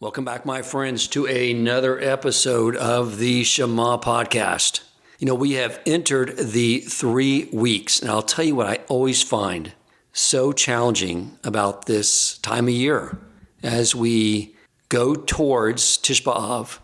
Welcome back, my friends, to another episode of the Shema podcast. We have entered the 3 weeks, and I'll tell you what I always find so challenging about this time of year as we go towards Tisha B'Av,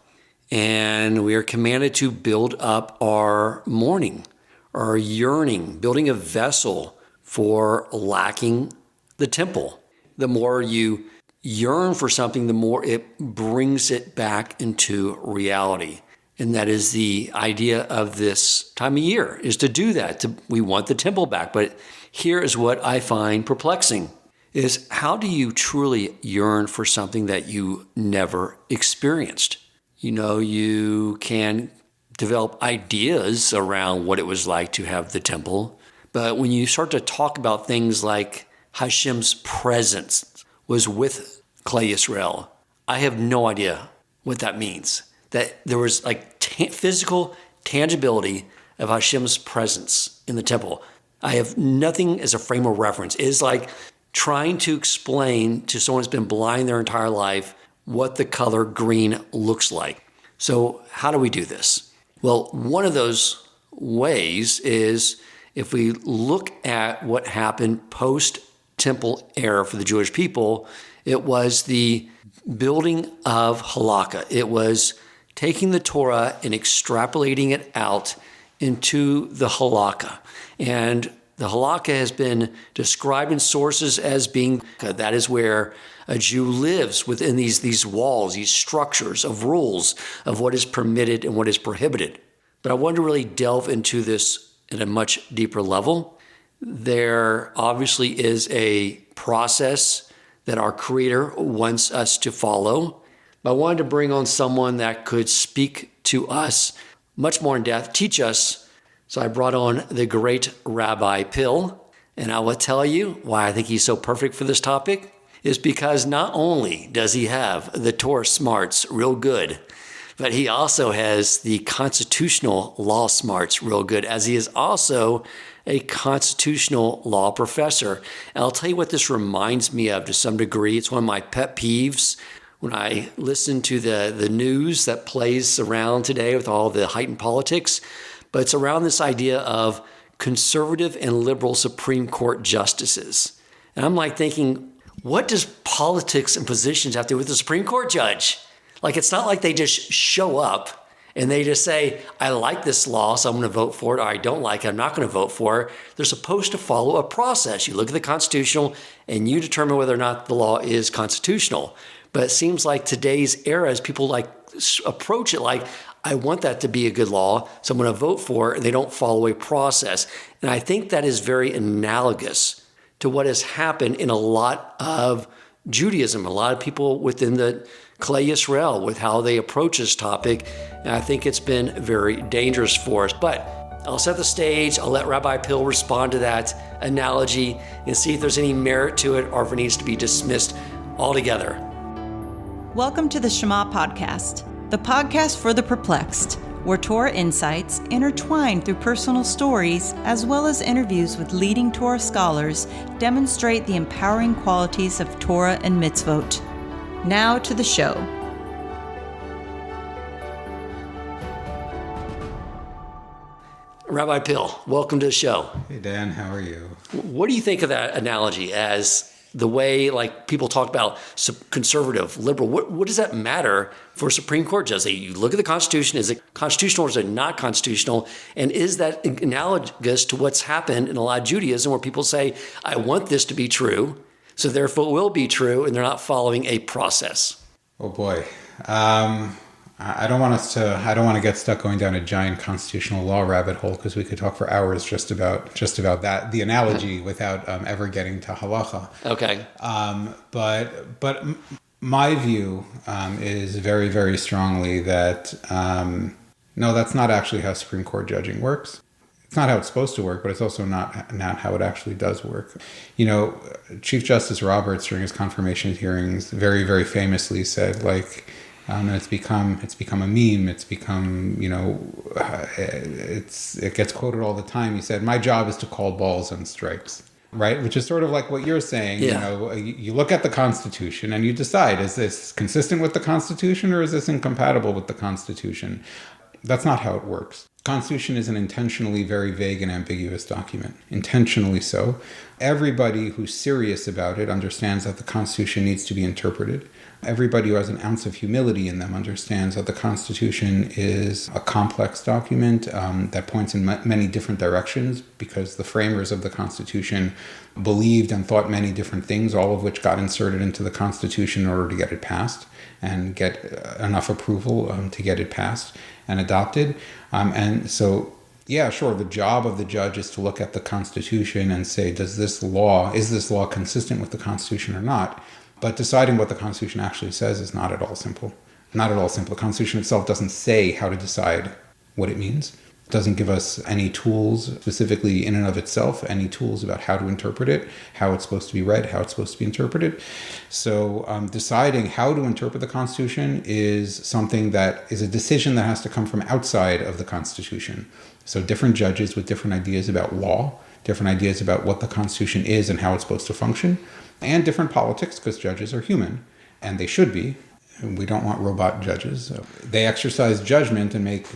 and we are commanded to build up our mourning, our yearning, building a vessel for lacking the temple. The more you yearn for something, the more it brings it back into reality. And that is the idea of this time of year, is to do that. We want the temple back. But here is what I find perplexing, is how do you truly yearn for something that you never experienced? You can develop ideas around what it was like to have the temple. But when you start to talk about things like Hashem's presence was with Klal Yisrael, I have no idea what that means. That there was physical tangibility of Hashem's presence in the temple. I have nothing as a frame of reference. It is like trying to explain to someone who's been blind their entire life what the color green looks like. So how do we do this? Well, one of those ways is if we look at what happened post-temple era for the Jewish people, it was the building of halacha. It was taking the Torah and extrapolating it out into the halacha. And the halacha has been described in sources as being, that is where a Jew lives within these walls, these structures of rules of what is permitted and what is prohibited. But I wanted to really delve into this at a much deeper level. There obviously is a process that our Creator wants us to follow. But I wanted to bring on someone that could speak to us much more in depth, teach us. So I brought on the great Rabbi Pill. And I will tell you why I think he's so perfect for this topic is because not only does he have the Torah smarts real good, but he also has the constitutional law smarts real good, as he is also a constitutional law professor. And I'll tell you what this reminds me of to some degree. It's one of my pet peeves when I listen to the news that plays around today with all the heightened politics. But it's around this idea of conservative and liberal Supreme Court justices. And I'm thinking, what does politics and positions have to do with the Supreme Court judge? It's not like they just show up and they just say, I like this law, so I'm going to vote for it, or I don't like it, I'm not going to vote for it. They're supposed to follow a process. You look at the constitutional and you determine whether or not the law is constitutional. But it seems like today's era is people approach it like, I want that to be a good law, so I'm going to vote for it, and they don't follow a process. And I think that is very analogous to what has happened in a lot of Judaism, a lot of people within the Klal Yisrael with how they approach this topic. And I think it's been very dangerous for us. But I'll set the stage. I'll let Rabbi Pill respond to that analogy and see if there's any merit to it or if it needs to be dismissed altogether. Welcome to the Shema podcast, the podcast for the perplexed, where Torah insights intertwined through personal stories as well as interviews with leading Torah scholars demonstrate the empowering qualities of Torah and mitzvot. Now to the show. Rabbi Pill, welcome to the show. Hey Dan, how are you? What do you think of that analogy as the way people talk about conservative, liberal? What does that matter for a Supreme Court judge? You look at the Constitution, is it constitutional or is it not constitutional? And is that analogous to what's happened in a lot of Judaism where people say, I want this to be true, so therefore it will be true, and they're not following a process? Oh boy. I don't want to get stuck going down a giant constitutional law rabbit hole because we could talk for hours just about that, the analogy, without ever getting to halacha. Okay. But my view is very, very strongly that no, that's not actually how Supreme Court judging works. It's not how it's supposed to work, but it's also not how it actually does work. Chief Justice Roberts during his confirmation hearings very, very famously said, and it's become a meme. It's become, it gets quoted all the time. He said, "My job is to call balls and strikes." right? Which is sort of like what you're saying. Yeah. You look at the Constitution and you decide, is this consistent with the Constitution or is this incompatible with the Constitution? That's not how it works. Constitution is an intentionally very vague and ambiguous document, intentionally so. Everybody who's serious about it understands that the Constitution needs to be interpreted. Everybody who has an ounce of humility in them understands that the Constitution is a complex document that points in many different directions, because the framers of the Constitution believed and thought many different things, all of which got inserted into the Constitution in order to get it passed and get enough approval to get it passed and adopted. And so, yeah, sure, the job of the judge is to look at the Constitution and say, is this law consistent with the Constitution or not? But deciding what the Constitution actually says is not at all simple. Not at all simple. The Constitution itself doesn't say how to decide what it means. It doesn't give us any tools, specifically in and of itself, any tools about how to interpret it, how it's supposed to be read, how it's supposed to be interpreted. So deciding how to interpret the Constitution is something that is a decision that has to come from outside of the Constitution. So different judges with different ideas about law, different ideas about what the Constitution is and how it's supposed to function, and different politics, because judges are human, and they should be. We don't want robot judges. So they exercise judgment and make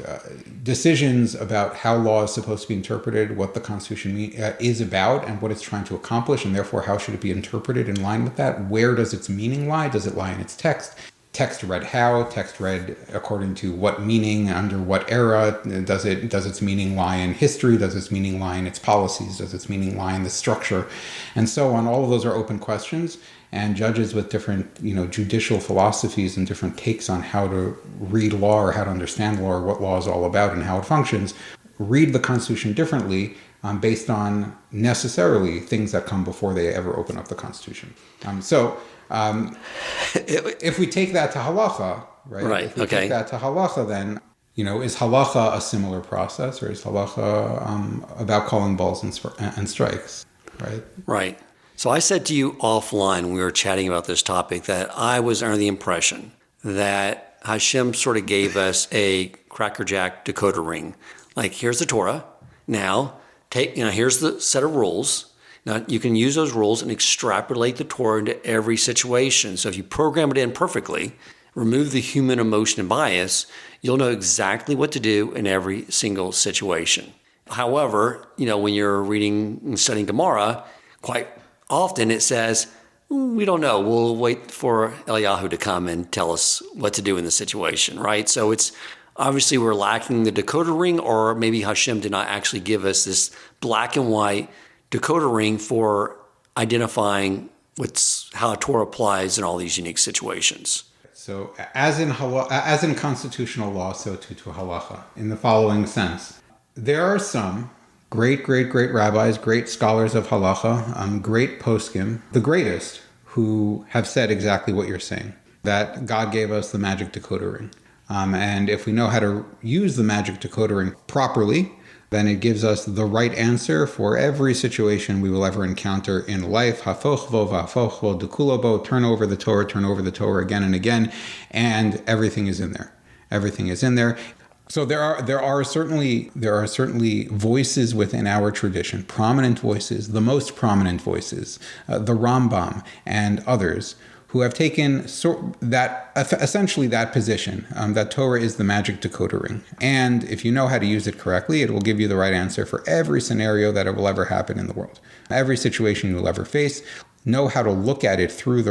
decisions about how law is supposed to be interpreted, what the Constitution is about, and what it's trying to accomplish, and therefore how should it be interpreted in line with that? Where does its meaning lie? Does it lie in its text? Text read how? Text read according to what meaning, under what era? Does its meaning lie in history? Does its meaning lie in its policies? Does its meaning lie in the structure? And so on. All of those are open questions. And judges with different, judicial philosophies and different takes on how to read law or how to understand law or what law is all about and how it functions, read the Constitution differently based on necessarily things that come before they ever open up the Constitution. If we take that to halacha, right? Right. If we take that to halacha, then, is halacha a similar process, or is halacha about calling balls and strikes, right? Right. So I said to you offline when we were chatting about this topic that I was under the impression that Hashem sort of gave us a crackerjack decoder ring. Like, here's the Torah. Now, here's the set of rules. Now, you can use those rules and extrapolate the Torah into every situation. So if you program it in perfectly, remove the human emotion and bias, you'll know exactly what to do in every single situation. However, when you're reading and studying Gemara, quite often it says, we don't know. We'll wait for Eliyahu to come and tell us what to do in the situation, right? So it's obviously we're lacking the decoder ring, or maybe Hashem did not actually give us this black and white decoder ring for identifying how Torah applies in all these unique situations. So as in constitutional law, so too to halacha, in the following sense. There are some great rabbis, great scholars of halacha, great poskim, the greatest, who have said exactly what you're saying, that God gave us the magic decoder ring. And if we know how to use the magic decoder ring properly, then it gives us the right answer for every situation we will ever encounter in life. Hafochvo v'hafochvo dukulobo, turn over the Torah again and again, and everything is in there. Everything is in there. So there are certainly voices within our tradition, prominent voices, the most prominent voices, the Rambam and others, who have taken essentially that position, that Torah is the magic decoder ring. And if you know how to use it correctly, it will give you the right answer for every scenario that it will ever happen in the world. Every situation you will ever face. Know how to look at it through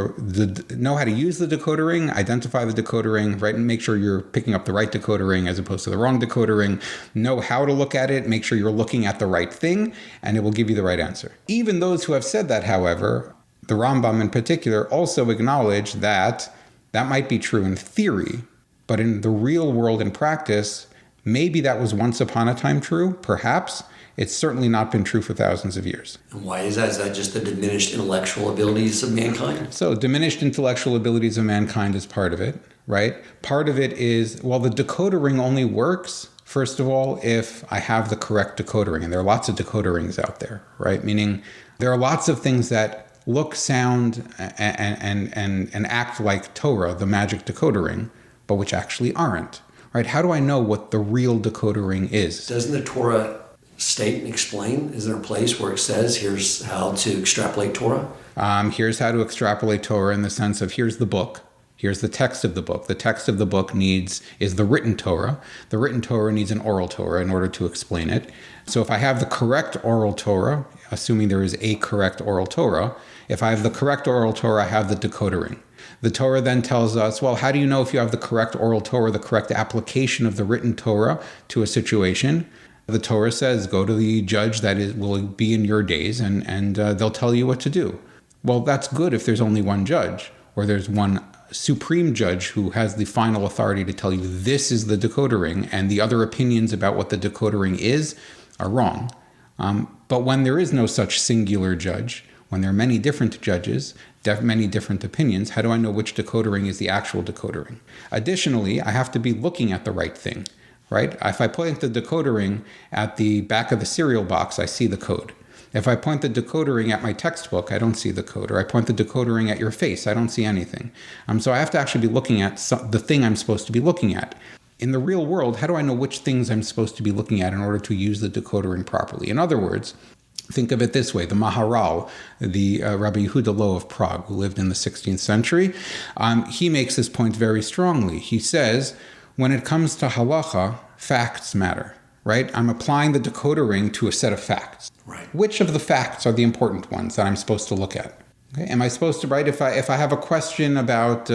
know how to use the decoder ring, identify the decoder ring, right? And make sure you're picking up the right decoder ring as opposed to the wrong decoder ring. Know how to look at it, make sure you're looking at the right thing, and it will give you the right answer. Even those who have said that, however, the Rambam in particular, also acknowledge that might be true in theory, but in the real world in practice, maybe that was once upon a time true, perhaps. It's certainly not been true for thousands of years. And why is that? Is that just the diminished intellectual abilities of mankind? So diminished intellectual abilities of mankind is part of it, right? Part of it is, the decoder ring only works, first of all, if I have the correct decoder ring. And there are lots of decoder rings out there, right? Meaning there are lots of things that look, sound, and act like Torah, the magic decoder ring, but which actually aren't, right? How do I know what the real decoder ring is? Doesn't the Torah state and explain? Is there a place where it says, here's how to extrapolate Torah? Here's how to extrapolate Torah in the sense of here's the book. Here's the text of the book. The text of the book is the written Torah. The written Torah needs an oral Torah in order to explain it. So if I have the correct oral Torah, assuming there is a correct oral Torah, if I have the correct oral Torah, I have the decoder ring. The Torah then tells us, well, how do you know if you have the correct oral Torah, the correct application of the written Torah to a situation? The Torah says, go to the judge will be in your days, and they'll tell you what to do. Well, that's good if there's only one judge, or there's one supreme judge who has the final authority to tell you this is the decoder ring, and the other opinions about what the decoder ring is are wrong. But when there is no such singular judge, when there are many different judges, many different opinions, how do I know which decoder ring is the actual decoder ring? Additionally, I have to be looking at the right thing, right? If I point the decoder ring at the back of the cereal box, I see the code. If I point the decoder ring at my textbook, I don't see the code. Or I point the decoder ring at your face, I don't see anything. So I have to actually be looking at the thing I'm supposed to be looking at. In the real world, how do I know which things I'm supposed to be looking at in order to use the decoder ring properly? In other words, think of it this way. The Maharal, the Rabbi Yehuda Loew of Prague, who lived in the 16th century, he makes this point very strongly. He says, when it comes to halacha, facts matter, right? I'm applying the decoder ring to a set of facts. Right. Which of the facts are the important ones that I'm supposed to look at? Okay. Am I supposed to, right? If I have a question about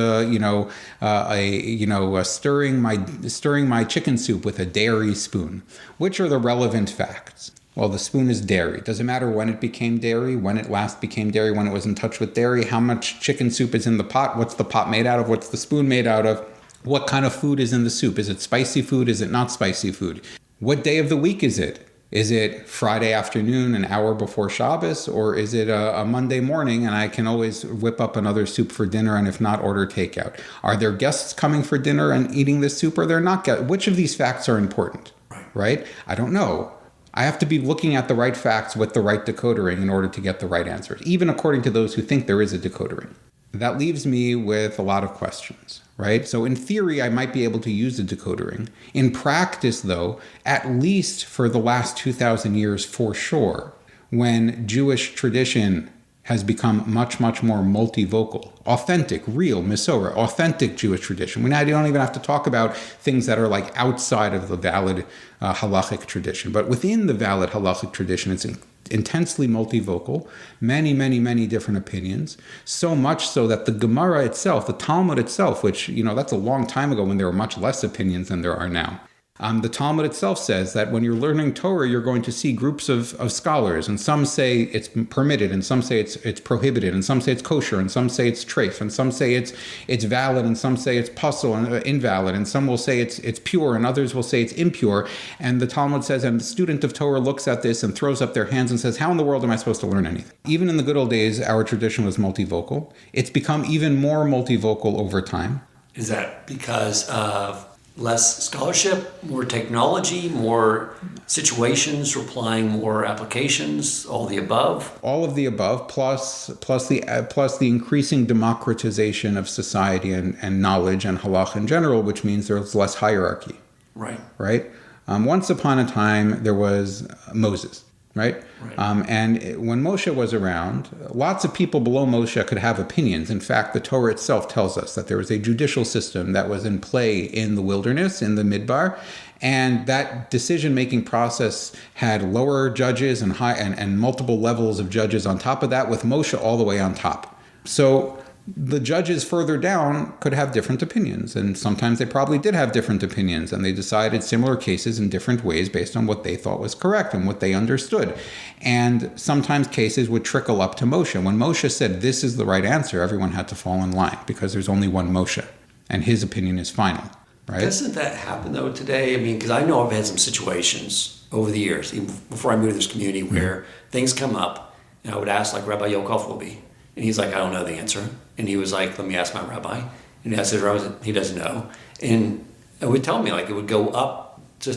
stirring my chicken soup with a dairy spoon, which are the relevant facts? Well, the spoon is dairy. Does it matter when it became dairy, when it last became dairy, when it was in touch with dairy, how much chicken soup is in the pot, what's the pot made out of, what's the spoon made out of, what kind of food is in the soup? Is it spicy food? Is it not spicy food? What day of the week is it? Is it Friday afternoon, an hour before Shabbos, or is it a Monday morning and I can always whip up another soup for dinner and if not, order takeout? Are there guests coming for dinner and eating this soup or they're not? Which of these facts are important, right? I don't know. I have to be looking at the right facts with the right decoder ring in order to get the right answers, even according to those who think there is a decoder ring. That leaves me with a lot of questions, right? So in theory, I might be able to use the decoder ring. In practice, though, at least for the last 2,000 years for sure, when Jewish tradition has become much, much more multivocal, authentic, real, Masorah, authentic Jewish tradition. We now don't even have to talk about things that are like outside of the valid halachic tradition. But within the valid halachic tradition, it's intensely multivocal, many, many, many different opinions, so much so that the Gemara itself, the Talmud itself, which, that's a long time ago when there were much less opinions than there are now. The Talmud itself says that when you're learning Torah, you're going to see groups of scholars, and some say it's permitted, and some say it's prohibited, and some say it's kosher, and some say it's treif, and some say it's valid, and some say it's pasul and invalid, and some will say it's pure, and others will say it's impure. And the Talmud says, and the student of Torah looks at this and throws up their hands and says, how in the world am I supposed to learn anything? Even in the good old days, our tradition was multivocal. It's become even more multivocal over time. Is that because of less scholarship, more technology, more situations applying more applications, all the above? All of the above, plus the increasing democratization of society and knowledge and halacha in general, which means there's less hierarchy. Right? Once upon a time, there was Moses. Right? And when Moshe was around, lots of people below Moshe could have opinions. In fact, the Torah itself tells us that there was a judicial system that was in play in the wilderness, in the Midbar, and that decision-making process had lower judges and multiple levels of judges on top of that, with Moshe all the way on top. So the judges further down could have different opinions, and sometimes they probably did have different opinions, and they decided similar cases in different ways based on what they thought was correct and what they understood. And sometimes cases would trickle up to Moshe. When Moshe said this is the right answer, everyone had to fall in line because there's only one Moshe, and his opinion is final. Right? Doesn't that happen though today? I mean, because I know I've had some situations over the years, even before I moved to this community, where things come up, and I would ask like Rabbi Yokov will be, and he's like, I don't know the answer. And he was like, let me ask my rabbi. And I said, he doesn't know. And it would tell me, like, it would go up to,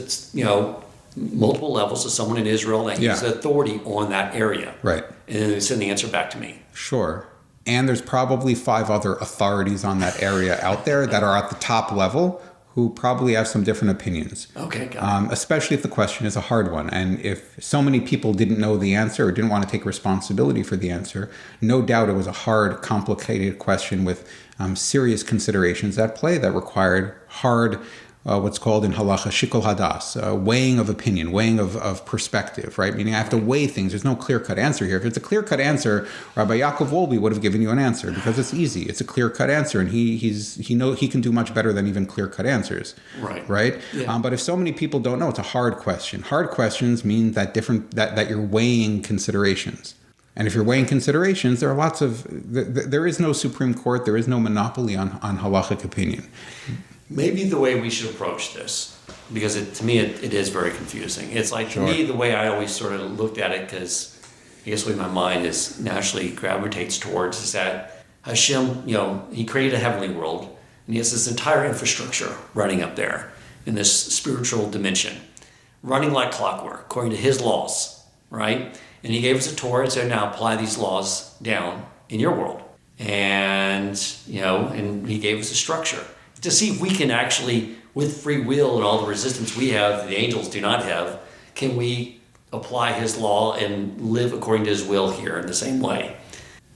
multiple levels to someone in Israel that has authority on that area. Right. And then they send the answer back to me. Sure. And there's probably 5 other authorities on that area out there that are at the top level who probably have some different opinions. Okay, got it. Especially if the question is a hard one. And if so many people didn't know the answer or didn't want to take responsibility for the answer, no doubt it was a hard, complicated question with serious considerations at play that required hard, what's called in halacha, shikol hadas, weighing of opinion, weighing of perspective, right? Meaning I have to weigh things. There's no clear-cut answer here. If it's a clear-cut answer, Rabbi Yaakov Wolbe would have given you an answer because it's easy. It's a clear-cut answer, and he can do much better than even clear-cut answers, right? Yeah. But if so many people don't know, it's a hard question. Hard questions mean that that you're weighing considerations. And if you're weighing considerations, there are lots of, there is no Supreme Court, there is no monopoly on halachic opinion. Maybe the way we should approach this, because to me it is very confusing. It's like, to me, the way I always sort of looked at it, because I guess the way my mind is naturally gravitates towards, is that Hashem, he created a heavenly world, and he has this entire infrastructure running up there in this spiritual dimension, running like clockwork, according to his laws, right? And he gave us a Torah and said, now apply these laws down in your world. And, and he gave us a structure to see if we can actually, with free will and all the resistance we have, the angels do not have, can we apply his law and live according to his will here in the same way?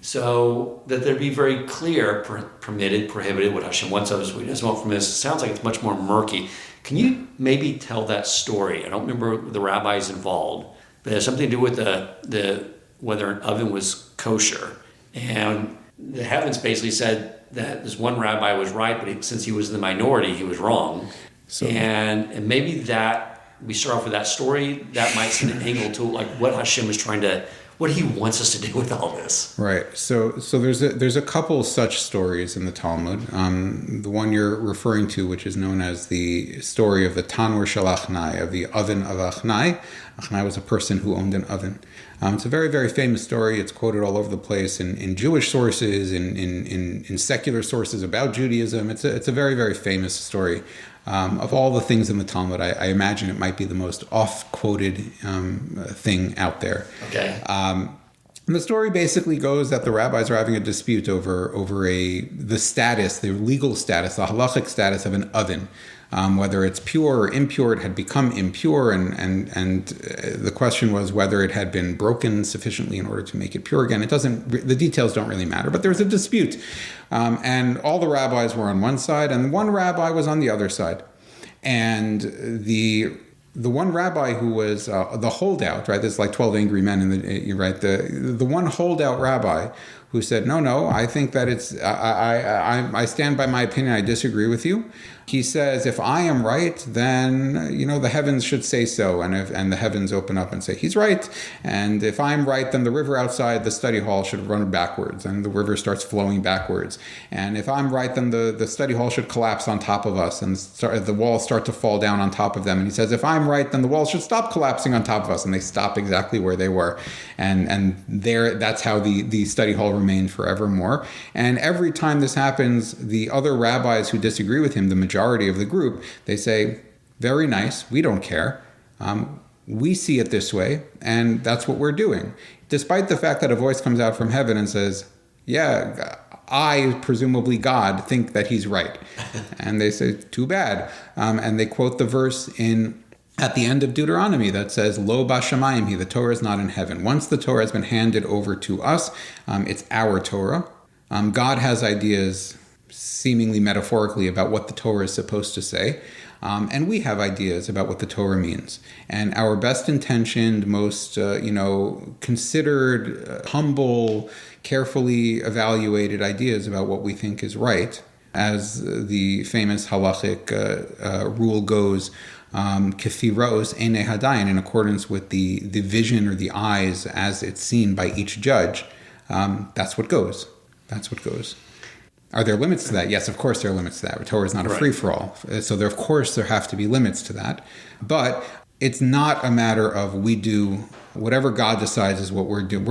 So that there'd be very clear, permitted, prohibited, what Hashem wants of us, what he doesn't want from us. It sounds like it's much more murky. Can you maybe tell that story? I don't remember the rabbis involved, but it has something to do with the whether an oven was kosher. And the heavens basically said that this one rabbi was right, but since he was the minority, he was wrong. So, and maybe that we start off with that story, that might seem an angle to like what Hashem is what he wants us to do with all this. Right. So there's a couple such stories in the Talmud. The one you're referring to, which is known as the story of the Tanur Shel Achnai, of the oven of Achnai. Achnai was a person who owned an oven. It's a very, very famous story. It's quoted all over the place in Jewish sources, in secular sources about Judaism. It's a very, very famous story. Of all the things in the Talmud, I imagine it might be the most oft-quoted thing out there. Okay. And the story basically goes that the rabbis are having a dispute over the status, the legal status, the halachic status of an oven. Whether it's pure or impure, it had become impure, and the question was whether it had been broken sufficiently in order to make it pure again. The details don't really matter, but there was a dispute, and all the rabbis were on one side, and one rabbi was on the other side, and the one rabbi who was the holdout, right? There's like 12 angry men the one holdout rabbi who said, no, I think that I stand by my opinion. I disagree with you. He says, if I am right, then, the heavens should say so. And the heavens open up and say, he's right. And if I'm right, then the river outside the study hall should run backwards and the river starts flowing backwards. And if I'm right, then the study hall should collapse on top of us and the walls start to fall down on top of them. And he says, if I'm right, then the walls should stop collapsing on top of us. And they stop exactly where they were. And that's how the study hall remained forevermore. And every time this happens, the other rabbis who disagree with him, the majority of the group, they say, very nice, we don't care. We see it this way, and that's what we're doing. Despite the fact that a voice comes out from heaven and says, yeah, I, presumably God, think that he's right. And they say, too bad. And they quote the verse at the end of Deuteronomy that says, Lo b'shamayim hi, the Torah is not in heaven. Once the Torah has been handed over to us, it's our Torah. God has ideas, seemingly metaphorically, about what the Torah is supposed to say. And we have ideas about what the Torah means. And our best intentioned, most, considered, humble, carefully evaluated ideas about what we think is right, as the famous halachic rule goes, kefiros ene hadayin, in accordance with the vision or the eyes as it's seen by each judge. That's what goes. That's what goes. Are there limits to that? Yes, of course there are limits to that. The Torah is not a free-for-all. So there have to be limits to that. But it's not a matter of we do whatever God decides is what we're doing.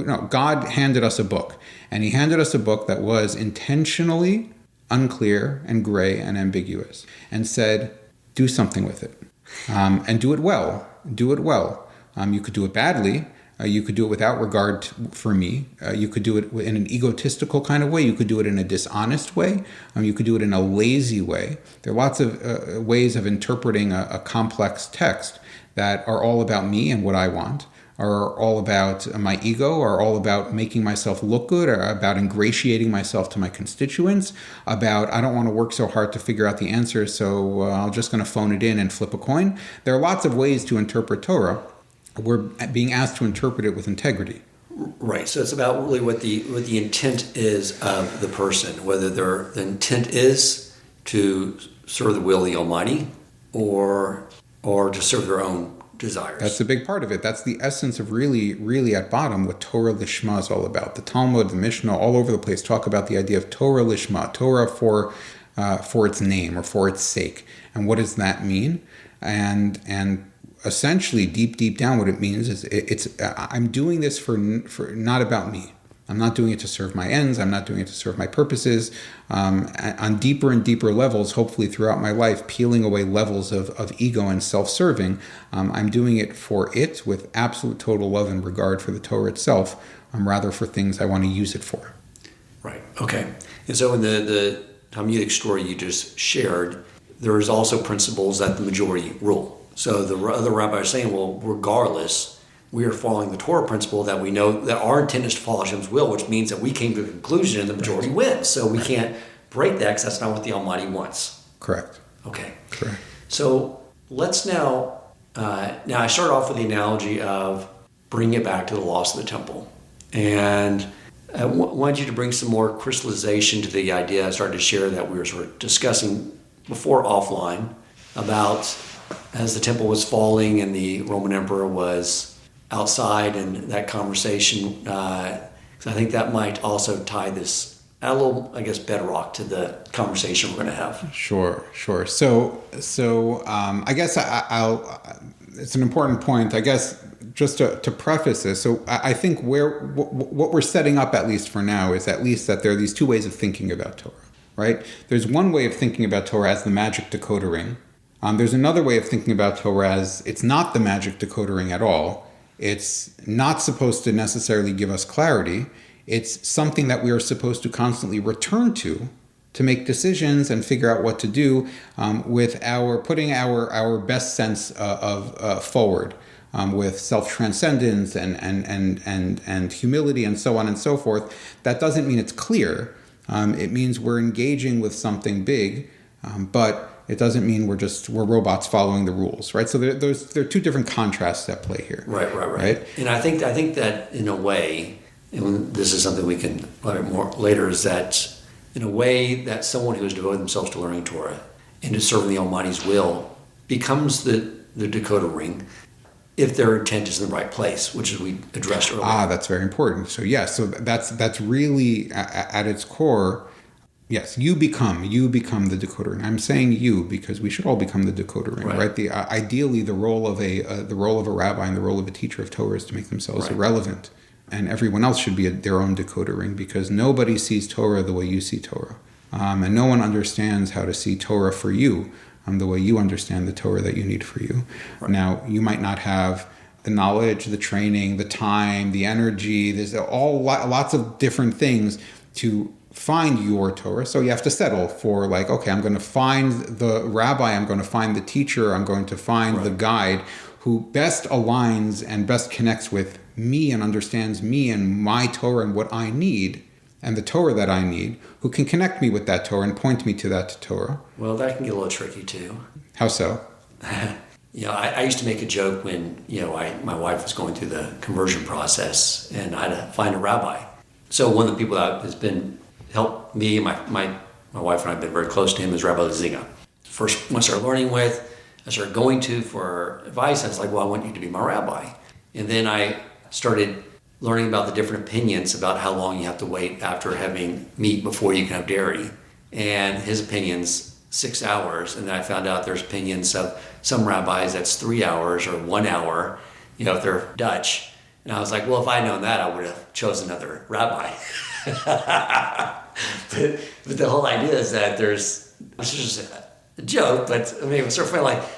No, God handed us a book. And he handed us a book that was intentionally unclear and gray and ambiguous. And said, do something with it. And do it well. Do it well. You could do it badly. You could do it without regard for me. You could do it in an egotistical kind of way. You could do it in a dishonest way. You could do it in a lazy way. There are lots of ways of interpreting a complex text that are all about me and what I want, are all about my ego, are all about making myself look good, or about ingratiating myself to my constituents, about I don't want to work so hard to figure out the answer, so I'm just going to phone it in and flip a coin. There are lots of ways to interpret Torah. We're being asked to interpret it with integrity. Right. So it's about really what the intent is of the person, whether the intent is to serve the will of the Almighty or to serve their own desires. That's a big part of it. That's the essence of really, really at bottom what Torah Lishma is all about. The Talmud, the Mishnah, all over the place talk about the idea of Torah Lishma, Torah for its name or for its sake. And what does that mean? And essentially, deep down, what it means is it's I'm doing this for not about me. I'm not doing it to serve my ends. I'm not doing it to serve my purposes. On deeper and deeper levels, hopefully throughout my life, peeling away levels of ego and self-serving, I'm doing it for it with absolute total love and regard for the Torah itself, rather for things I want to use it for. Right. Okay. And so in the Talmudic story you just shared, there is also principles that the majority rule. So the other rabbi is saying, well, regardless, we are following the Torah principle that we know that our intent is to follow Hashem's will, which means that we came to the conclusion and the majority wins. So we can't break that because that's not what the Almighty wants. Correct. Okay. Correct. So let's now I start off with the analogy of bringing it back to the loss of the temple. And I wanted you to bring some more crystallization to the idea I started to share that we were sort of discussing before offline about as the temple was falling and the Roman emperor was outside and that conversation, I think that might also tie this a little, I guess, bedrock to the conversation we're going to have. Sure. So I guess I'll it's an important point, I guess, just to preface this. So I think what we're setting up, at least for now, is at least that there are these two ways of thinking about Torah, right? There's one way of thinking about Torah as the magic decoder ring. There's another way of thinking about Torah as it's not the magic decoder ring at all. It's not supposed to necessarily give us clarity. It's something that we are supposed to constantly return to make decisions and figure out what to do with putting our best sense of forward, with self-transcendence and humility and so on and so forth. That doesn't mean it's clear. It means we're engaging with something big, but it doesn't mean we're robots following the rules, right? So there are two different contrasts at play here. Right. And I think that in a way, and this is something we can learn more later, is that in a way that someone who has devoted themselves to learning Torah and to serving the Almighty's will becomes the decoder ring if their intent is in the right place, which is we addressed earlier. That's very important. So yes, so that's really at its core. Yes, you become the decoder ring. I'm saying you because we should all become the decoder ring, right? Ideally, the role of a rabbi and the role of a teacher of Torah is to make themselves irrelevant, and everyone else should be their own decoder ring because nobody sees Torah the way you see Torah, and no one understands how to see Torah for you the way you understand the Torah that you need for you. Right. Now, you might not have the knowledge, the training, the time, the energy. There's lots of different things to find your Torah. So you have to settle for okay, I'm going to find the rabbi, I'm going to find the teacher, I'm going to find the guide who best aligns and best connects with me and understands me and my Torah and what I need and the Torah that I need, who can connect me with that Torah and point me to that Torah. Well, that can get a little tricky too. How so? I used to make a joke when, my wife was going through the conversion process and I had to find a rabbi. So one of the people that has been helped me, my wife and I have been very close to him, is Rabbi Zinga. First one I started learning with, I started going to for advice. I was like, well, I want you to be my rabbi. And then I started learning about the different opinions about how long you have to wait after having meat before you can have dairy. And his opinion's 6 hours. And then I found out there's opinions of some rabbis that's 3 hours or 1 hour, if they're Dutch. And I was like, well, if I'd known that, I would have chosen another rabbi. but the whole idea is that it's just a joke, but I mean, it was sort of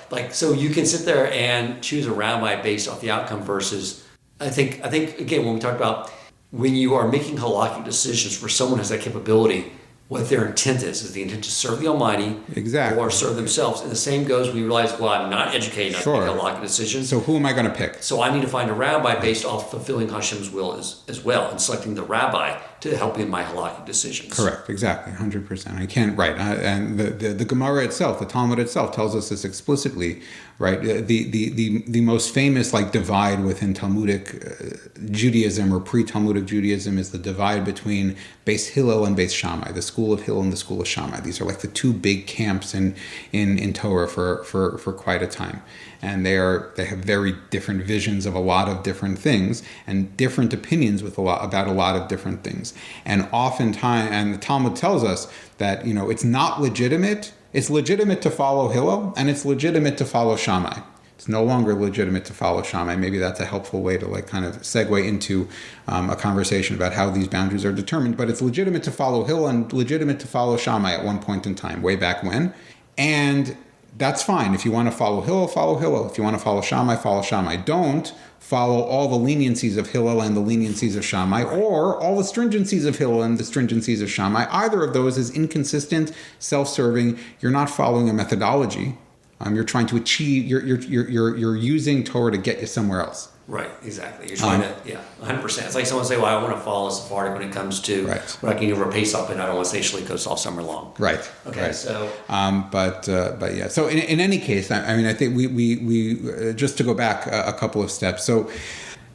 funny, so you can sit there and choose a rabbi based off the outcome versus I think again, when we talk about when you are making halachic decisions for someone who has that capability, what their intent is the intent to serve the Almighty, Exactly, or serve themselves. And the same goes, we realize, well, I'm not educated enough to make halachic decisions. So who am I going to pick? So I need to find a rabbi based off fulfilling Hashem's will as well, and selecting the rabbi to help me in my halachic decisions. Correct, exactly, 100%. I can't, right, and the Gemara itself, the Talmud itself tells us this explicitly, right? The most famous divide within Talmudic Judaism or pre-Talmudic Judaism is the divide between Beis Hillel and Beis Shammai, the school of Hillel and the school of Shammai. These are the two big camps in Torah for quite a time. And they have very different visions of a lot of different things and different opinions about a lot of different things. And oftentimes, and the Talmud tells us that, it's not legitimate. It's legitimate to follow Hillel, and it's legitimate to follow Shammai. It's no longer legitimate to follow Shammai. Maybe that's a helpful way to kind of segue into a conversation about how these boundaries are determined. But it's legitimate to follow Hillel and legitimate to follow Shammai at one point in time, way back when. And that's fine. If you want to follow Hillel, follow Hillel. If you want to follow Shammai, follow Shammai. Don't follow all the leniencies of Hillel and the leniencies of Shammai, or all the stringencies of Hillel and the stringencies of Shammai. Either of those is inconsistent, self-serving. You're not following a methodology. You're trying to achieve. You're using Torah to get you somewhere else. Right, exactly. You're trying to, 100%. It's like someone say, well, I want to follow Sephardic when it comes to when I can over Pesach, and I don't want to say Shlikos all summer long. Right. Okay, right. so. But yeah. So in any case, I think we just to go back a couple of steps. So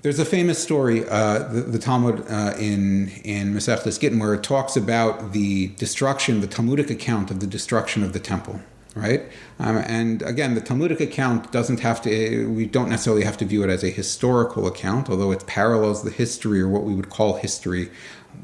there's a famous story, the Talmud in Masechtas Gittin, where it talks about the Talmudic account of the destruction of the temple. Right? And again, the Talmudic account we don't necessarily have to view it as a historical account, although it parallels the history, or what we would call history.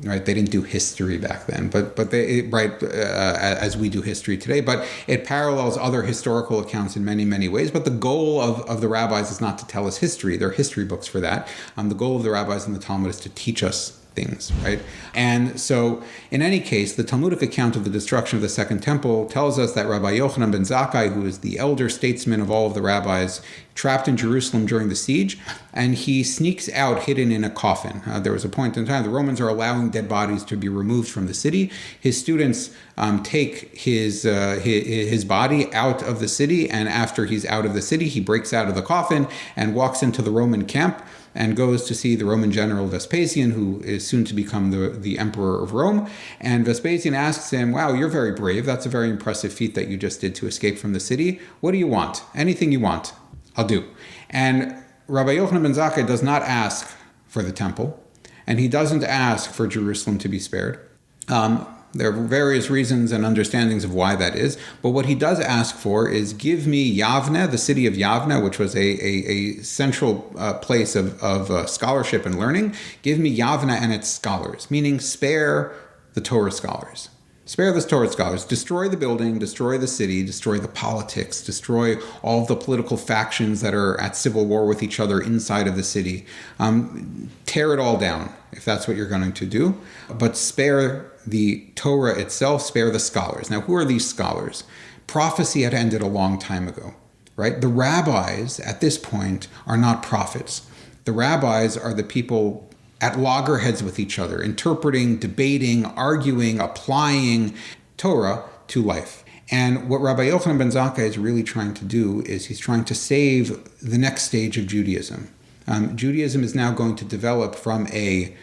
Right? They didn't do history back then, but as we do history today. But it parallels other historical accounts in many, many ways. But the goal of the rabbis is not to tell us history. There are history books for that. The goal of the rabbis in the Talmud is to teach us things, right? And so, in any case, the Talmudic account of the destruction of the Second Temple tells us that Rabbi Yochanan ben Zakkai, who is the elder statesman of all of the rabbis, trapped in Jerusalem during the siege, and he sneaks out hidden in a coffin. There was a point in time the Romans are allowing dead bodies to be removed from the city. His students take his body out of the city, and after he's out of the city, he breaks out of the coffin and walks into the Roman camp and goes to see the Roman general Vespasian, who is soon to become the emperor of Rome. And Vespasian asks him, wow, you're very brave. That's a very impressive feat that you just did to escape from the city. What do you want? Anything you want, I'll do. And Rabbi Yochanan ben Zakkai does not ask for the temple, and he doesn't ask for Jerusalem to be spared. There are various reasons and understandings of why that is, but what he does ask for is, give me Yavne, the city of Yavne, which was a central place of scholarship and learning. Give me Yavne and its scholars, meaning spare the Torah scholars. Spare the Torah scholars. Destroy the building, destroy the city, destroy the politics, destroy all of the political factions that are at civil war with each other inside of the city. Tear it all down, if that's what you're going to do. But spare the Torah itself, spare the scholars. Now, who are these scholars? Prophecy had ended a long time ago, right? The rabbis, at this point, are not prophets. The rabbis are the people at loggerheads with each other, interpreting, debating, arguing, applying Torah to life. And what Rabbi Yochanan ben Zakkai is really trying to do is he's trying to save the next stage of Judaism. Judaism is now going to develop from a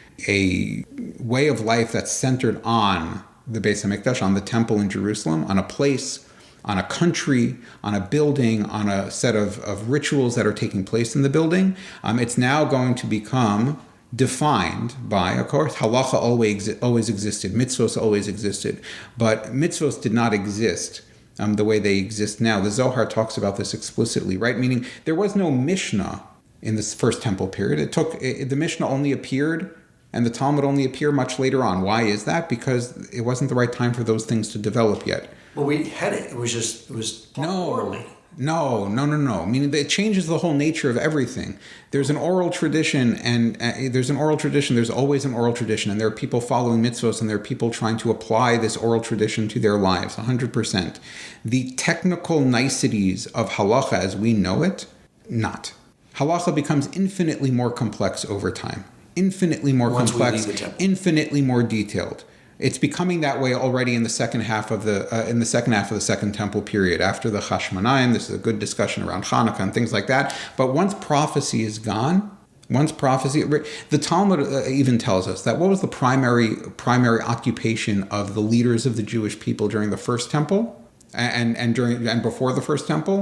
way of life that's centered on the Beis HaMikdash, on the temple in Jerusalem, on a place, on a country, on a building, on a set of rituals that are taking place in the building. It's now going to become defined by, of course, halacha always existed, mitzvos always existed, but mitzvos did not exist the way they exist now. The Zohar talks about this explicitly, right? Meaning there was no Mishnah in this first temple period. The Mishnah only appeared, and the Talmud only appeared much later on. Why is that? Because it wasn't the right time for those things to develop yet. Well, we had it. It was poorly. No. Meaning it changes the whole nature of everything. There's an oral tradition, and there's always an oral tradition, and there are people following mitzvos, and there are people trying to apply this oral tradition to their lives, 100%. The technical niceties of halacha as we know it, not. halacha becomes infinitely more complex over time. Infinitely more Once complex, we leave the temple. infinitely more detailed. It's becoming that way already in the second half of the Second Temple period. After the Chashmonaim, this is a good discussion around Hanukkah and things like that. But once prophecy is gone, the Talmud even tells us that what was the primary occupation of the leaders of the Jewish people during the First Temple and before the First Temple?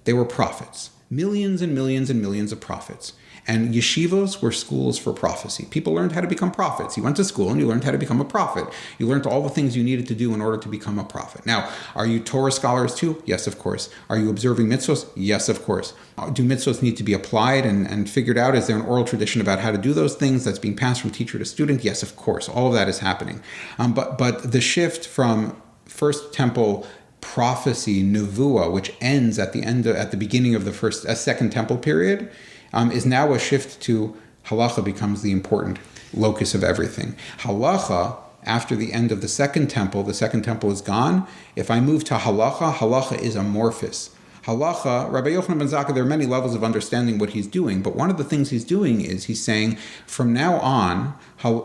They were prophets. Millions and millions and millions of prophets. And yeshivos were schools for prophecy. People learned how to become prophets. You went to school and you learned how to become a prophet. You learned all the things you needed to do in order to become a prophet. Now, are you Torah scholars too? Yes, of course. Are you observing mitzvos? Yes, of course. Do mitzvos need to be applied and figured out? Is there an oral tradition about how to do those things that's being passed from teacher to student? Yes, of course. All of that is happening. But the shift from First Temple prophecy, nevuah, which ends at the beginning of the Second Temple period, is now a shift to halacha becomes the important locus of everything. Halacha, after the end of the Second Temple is gone. If I move to halacha is amorphous. Halacha, Rabbi Yochanan ben Zakkai, there are many levels of understanding what he's doing, but one of the things he's doing is he's saying, from now on,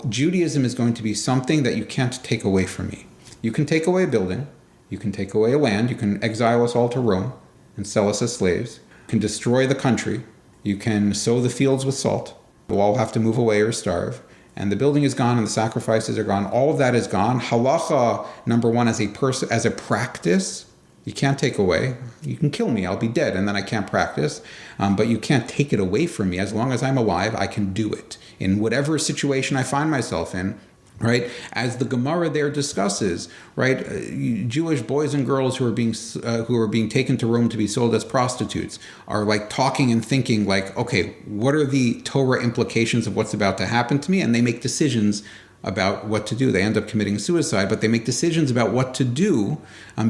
Judaism is going to be something that you can't take away from me. You can take away a building, you can take away a land, you can exile us all to Rome and sell us as slaves, you can destroy the country, you can sow the fields with salt. We'll all have to move away or starve. And the building is gone and the sacrifices are gone. All of that is gone. Halacha, number one, as a practice, you can't take away. You can kill me, I'll be dead, and then I can't practice. But you can't take it away from me. As long as I'm alive, I can do it. In whatever situation I find myself in, right? As the Gemara there discusses, right? Jewish boys and girls who are being taken to Rome to be sold as prostitutes are like talking and thinking like, okay, what are the Torah implications of what's about to happen to me? And they make decisions about what to do. They end up committing suicide, but they make decisions about what to do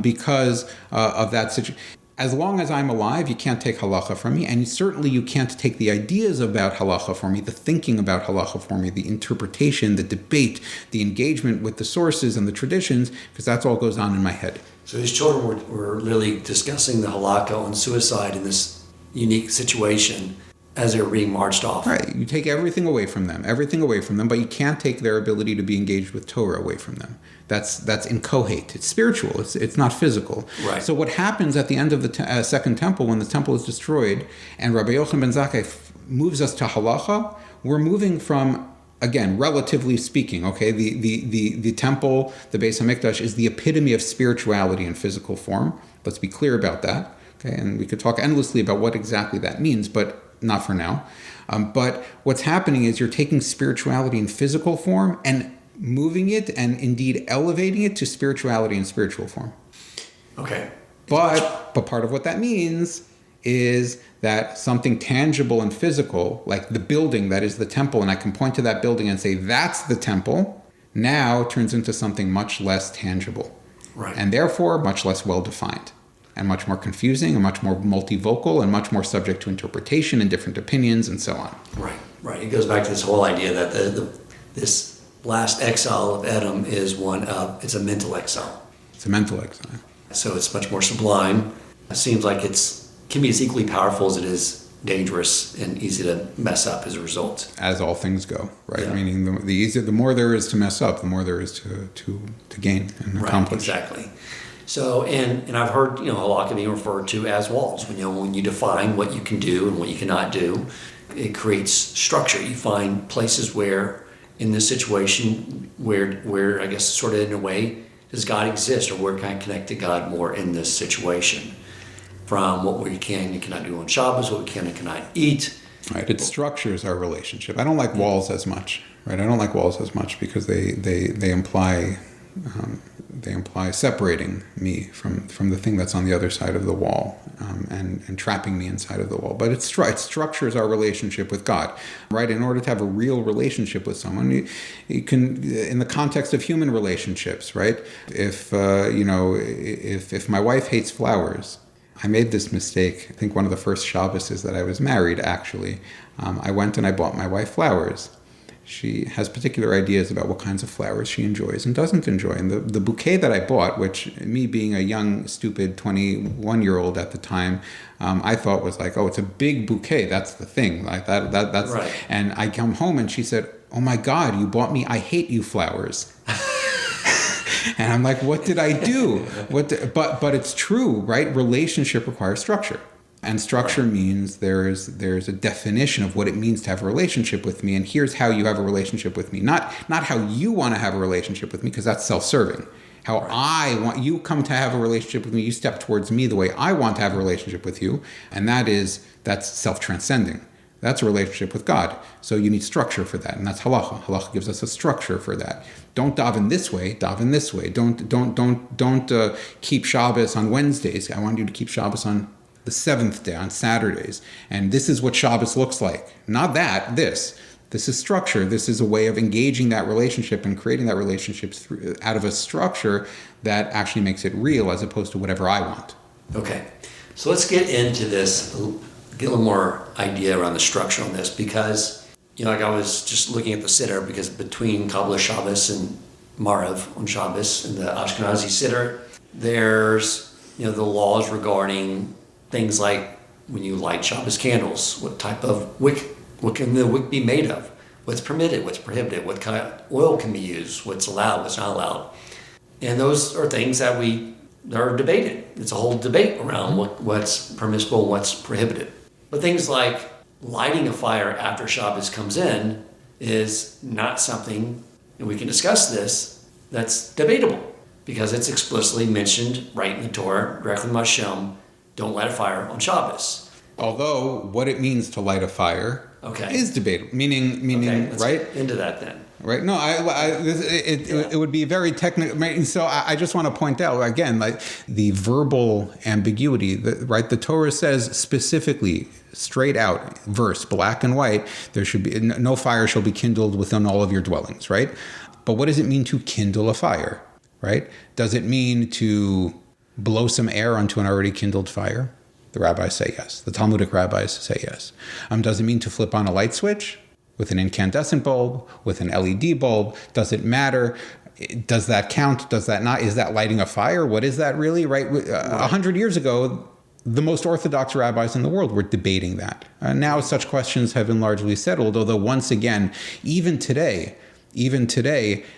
because of that situation. As long as I'm alive, you can't take halacha from me, and certainly you can't take the ideas about halacha from me, the thinking about halacha from me, the interpretation, the debate, the engagement with the sources and the traditions, because that's all goes on in my head. So these children were literally discussing the halacha on suicide in this unique situation as they were being marched off. Right. You take everything away from them, but you can't take their ability to be engaged with Torah away from them. That's incoherent. It's spiritual. It's not physical. Right. So what happens at the end of the Second Temple, when the temple is destroyed, and Rabbi Yochanan ben Zakkai moves us to halacha, we're moving from, again, relatively speaking, okay, the temple, the Beis HaMikdash, is the epitome of spirituality in physical form. Let's be clear about that. Okay, and we could talk endlessly about what exactly that means, but not for now. But what's happening is you're taking spirituality in physical form and moving it and indeed elevating it to spirituality in spiritual form. Okay. But part of what that means is that something tangible and physical, like the building that is the temple, and I can point to that building and say, that's the temple, now turns into something much less tangible. Right. And therefore much less well-defined, and much more confusing, and much more multivocal, and much more subject to interpretation and different opinions and so on. Right. It goes back to this whole idea that this last exile of Edom is it's a mental exile. It's a mental exile. So it's much more sublime. It seems like can be as equally powerful as it is dangerous and easy to mess up as a result. As all things go, right? Yeah. Meaning the more there is to mess up, the more there is to gain and accomplish. Right, exactly. So, and I've heard, halacha being referred to as walls. When you define what you can do and what you cannot do, it creates structure. You find places where, in this situation, where I guess sort of in a way, does God exist, or where can I connect to God more in this situation? From what we can and cannot do on Shabbos, what we can and cannot eat. Right. It structures our relationship. I don't like walls as much. Right. I don't like walls as much because they imply separating me from the thing that's on the other side of the wall, and trapping me inside of the wall. But it structures our relationship with God, right? In order to have a real relationship with someone, you can, in the context of human relationships, right? If my wife hates flowers, I made this mistake. I think one of the first Shabbos that I was married, actually, I went and I bought my wife flowers. She has particular ideas about what kinds of flowers she enjoys and doesn't enjoy. And the bouquet that I bought, which me being a young, stupid 21-year-old at the time, I thought was like, oh, it's a big bouquet. That's the thing. Like that's right. And I come home and she said, oh my God, you bought me I hate you flowers. And I'm like, what did I do? But it's true, right? Relationship requires structure. And structure means there's a definition of what it means to have a relationship with me. And here's how you have a relationship with me. Not how you want to have a relationship with me, because that's self-serving. How I want you come to have a relationship with me. You step towards me the way I want to have a relationship with you. And that's self-transcending. That's a relationship with God. So you need structure for that. And that's halacha. Halacha gives us a structure for that. Don't daven this way, daven this way. Don't keep Shabbos on Wednesdays. I want you to keep Shabbos on the seventh day, on Saturdays. And this is what Shabbos looks like. Not that, this. This is structure. This is a way of engaging that relationship and creating that relationship out of a structure that actually makes it real as opposed to whatever I want. Okay. So let's get into this, get a little more idea around the structure on this, because, like I was just looking at the Siddur, because between Kabbalah Shabbos and Marav on Shabbos and the Ashkenazi Siddur, there's, the laws regarding things like when you light Shabbos candles, what type of wick, what can the wick be made of? What's permitted, what's prohibited, what kind of oil can be used, what's allowed, what's not allowed. And those are things that are debated. It's a whole debate around what's permissible and what's prohibited. But things like lighting a fire after Shabbos comes in is not something, and we can discuss this, that's debatable, because it's explicitly mentioned right in the Torah, directly from Hashem, don't light a fire on Shabbos. Although what it means to light a fire is debatable. Meaning, let's right? Get into that then. Right. No, it would be very technical. So I just want to point out again, like the verbal ambiguity. Right. The Torah says specifically, straight out, verse, black and white. There should be no fire shall be kindled within all of your dwellings. Right. But what does it mean to kindle a fire? Right. Does it mean to blow some air onto an already kindled fire? The rabbis say yes. The Talmudic rabbis say yes. Does it mean to flip on a light switch with an incandescent bulb, with an LED bulb? Does it matter? Does that count? Does that not? Is that lighting a fire? What is that really? Right? 100 years ago, the most orthodox rabbis in the world were debating that. Now such questions have been largely settled, although once again, even today,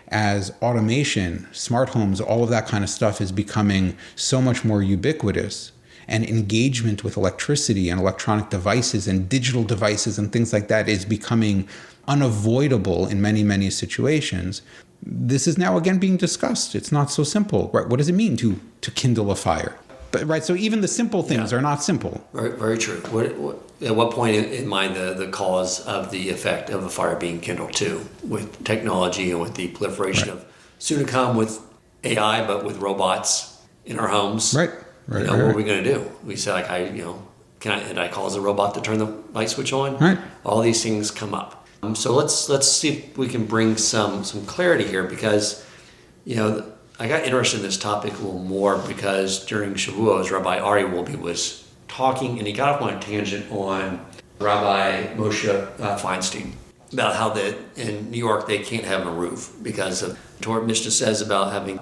as automation, smart homes, all of that kind of stuff is becoming so much more ubiquitous, and engagement with electricity and electronic devices and digital devices and things like that is becoming unavoidable in many, many situations. This is now again being discussed. It's not so simple. Right? What does it mean to kindle a fire? But, right. So even the simple things are not simple. Very, very true. At what point in mind the cause of the effect of a fire being kindled too, with technology and with the proliferation of soon to come with AI, but with robots in our homes. Right. What are we going to do? We say can I cause a robot to turn the light switch on? Right. All these things come up. So let's see if we can bring some clarity here, because I got interested in this topic a little more because during Shavuos, Rabbi Ari Wolbe was talking, and he got off on a tangent on Rabbi Moshe Feinstein about how in New York they can't have a roof because of Torah Mishnah says about having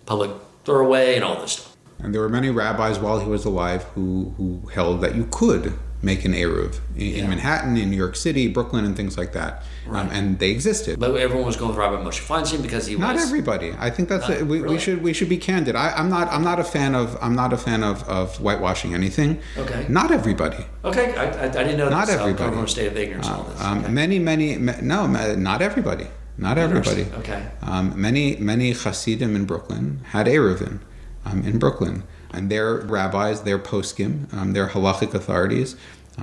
public throwaway and all this stuff. And there were many rabbis while he was alive who held that you could make an Eruv in Manhattan, in New York City, Brooklyn, and things like that. Right. And they existed. But everyone was going with Rabbi Moshe Feinstein because he was. Not everybody. I think that's we should be candid. I'm not a fan of whitewashing anything. Okay. Not everybody. Okay, I didn't know. Not this. everybody. I'm from a state of ignorance on all this. Okay. Not everybody. Not everybody. Okay. Many Hasidim in Brooklyn had Eruvin in Brooklyn. And their rabbis, their poskim, their halachic authorities,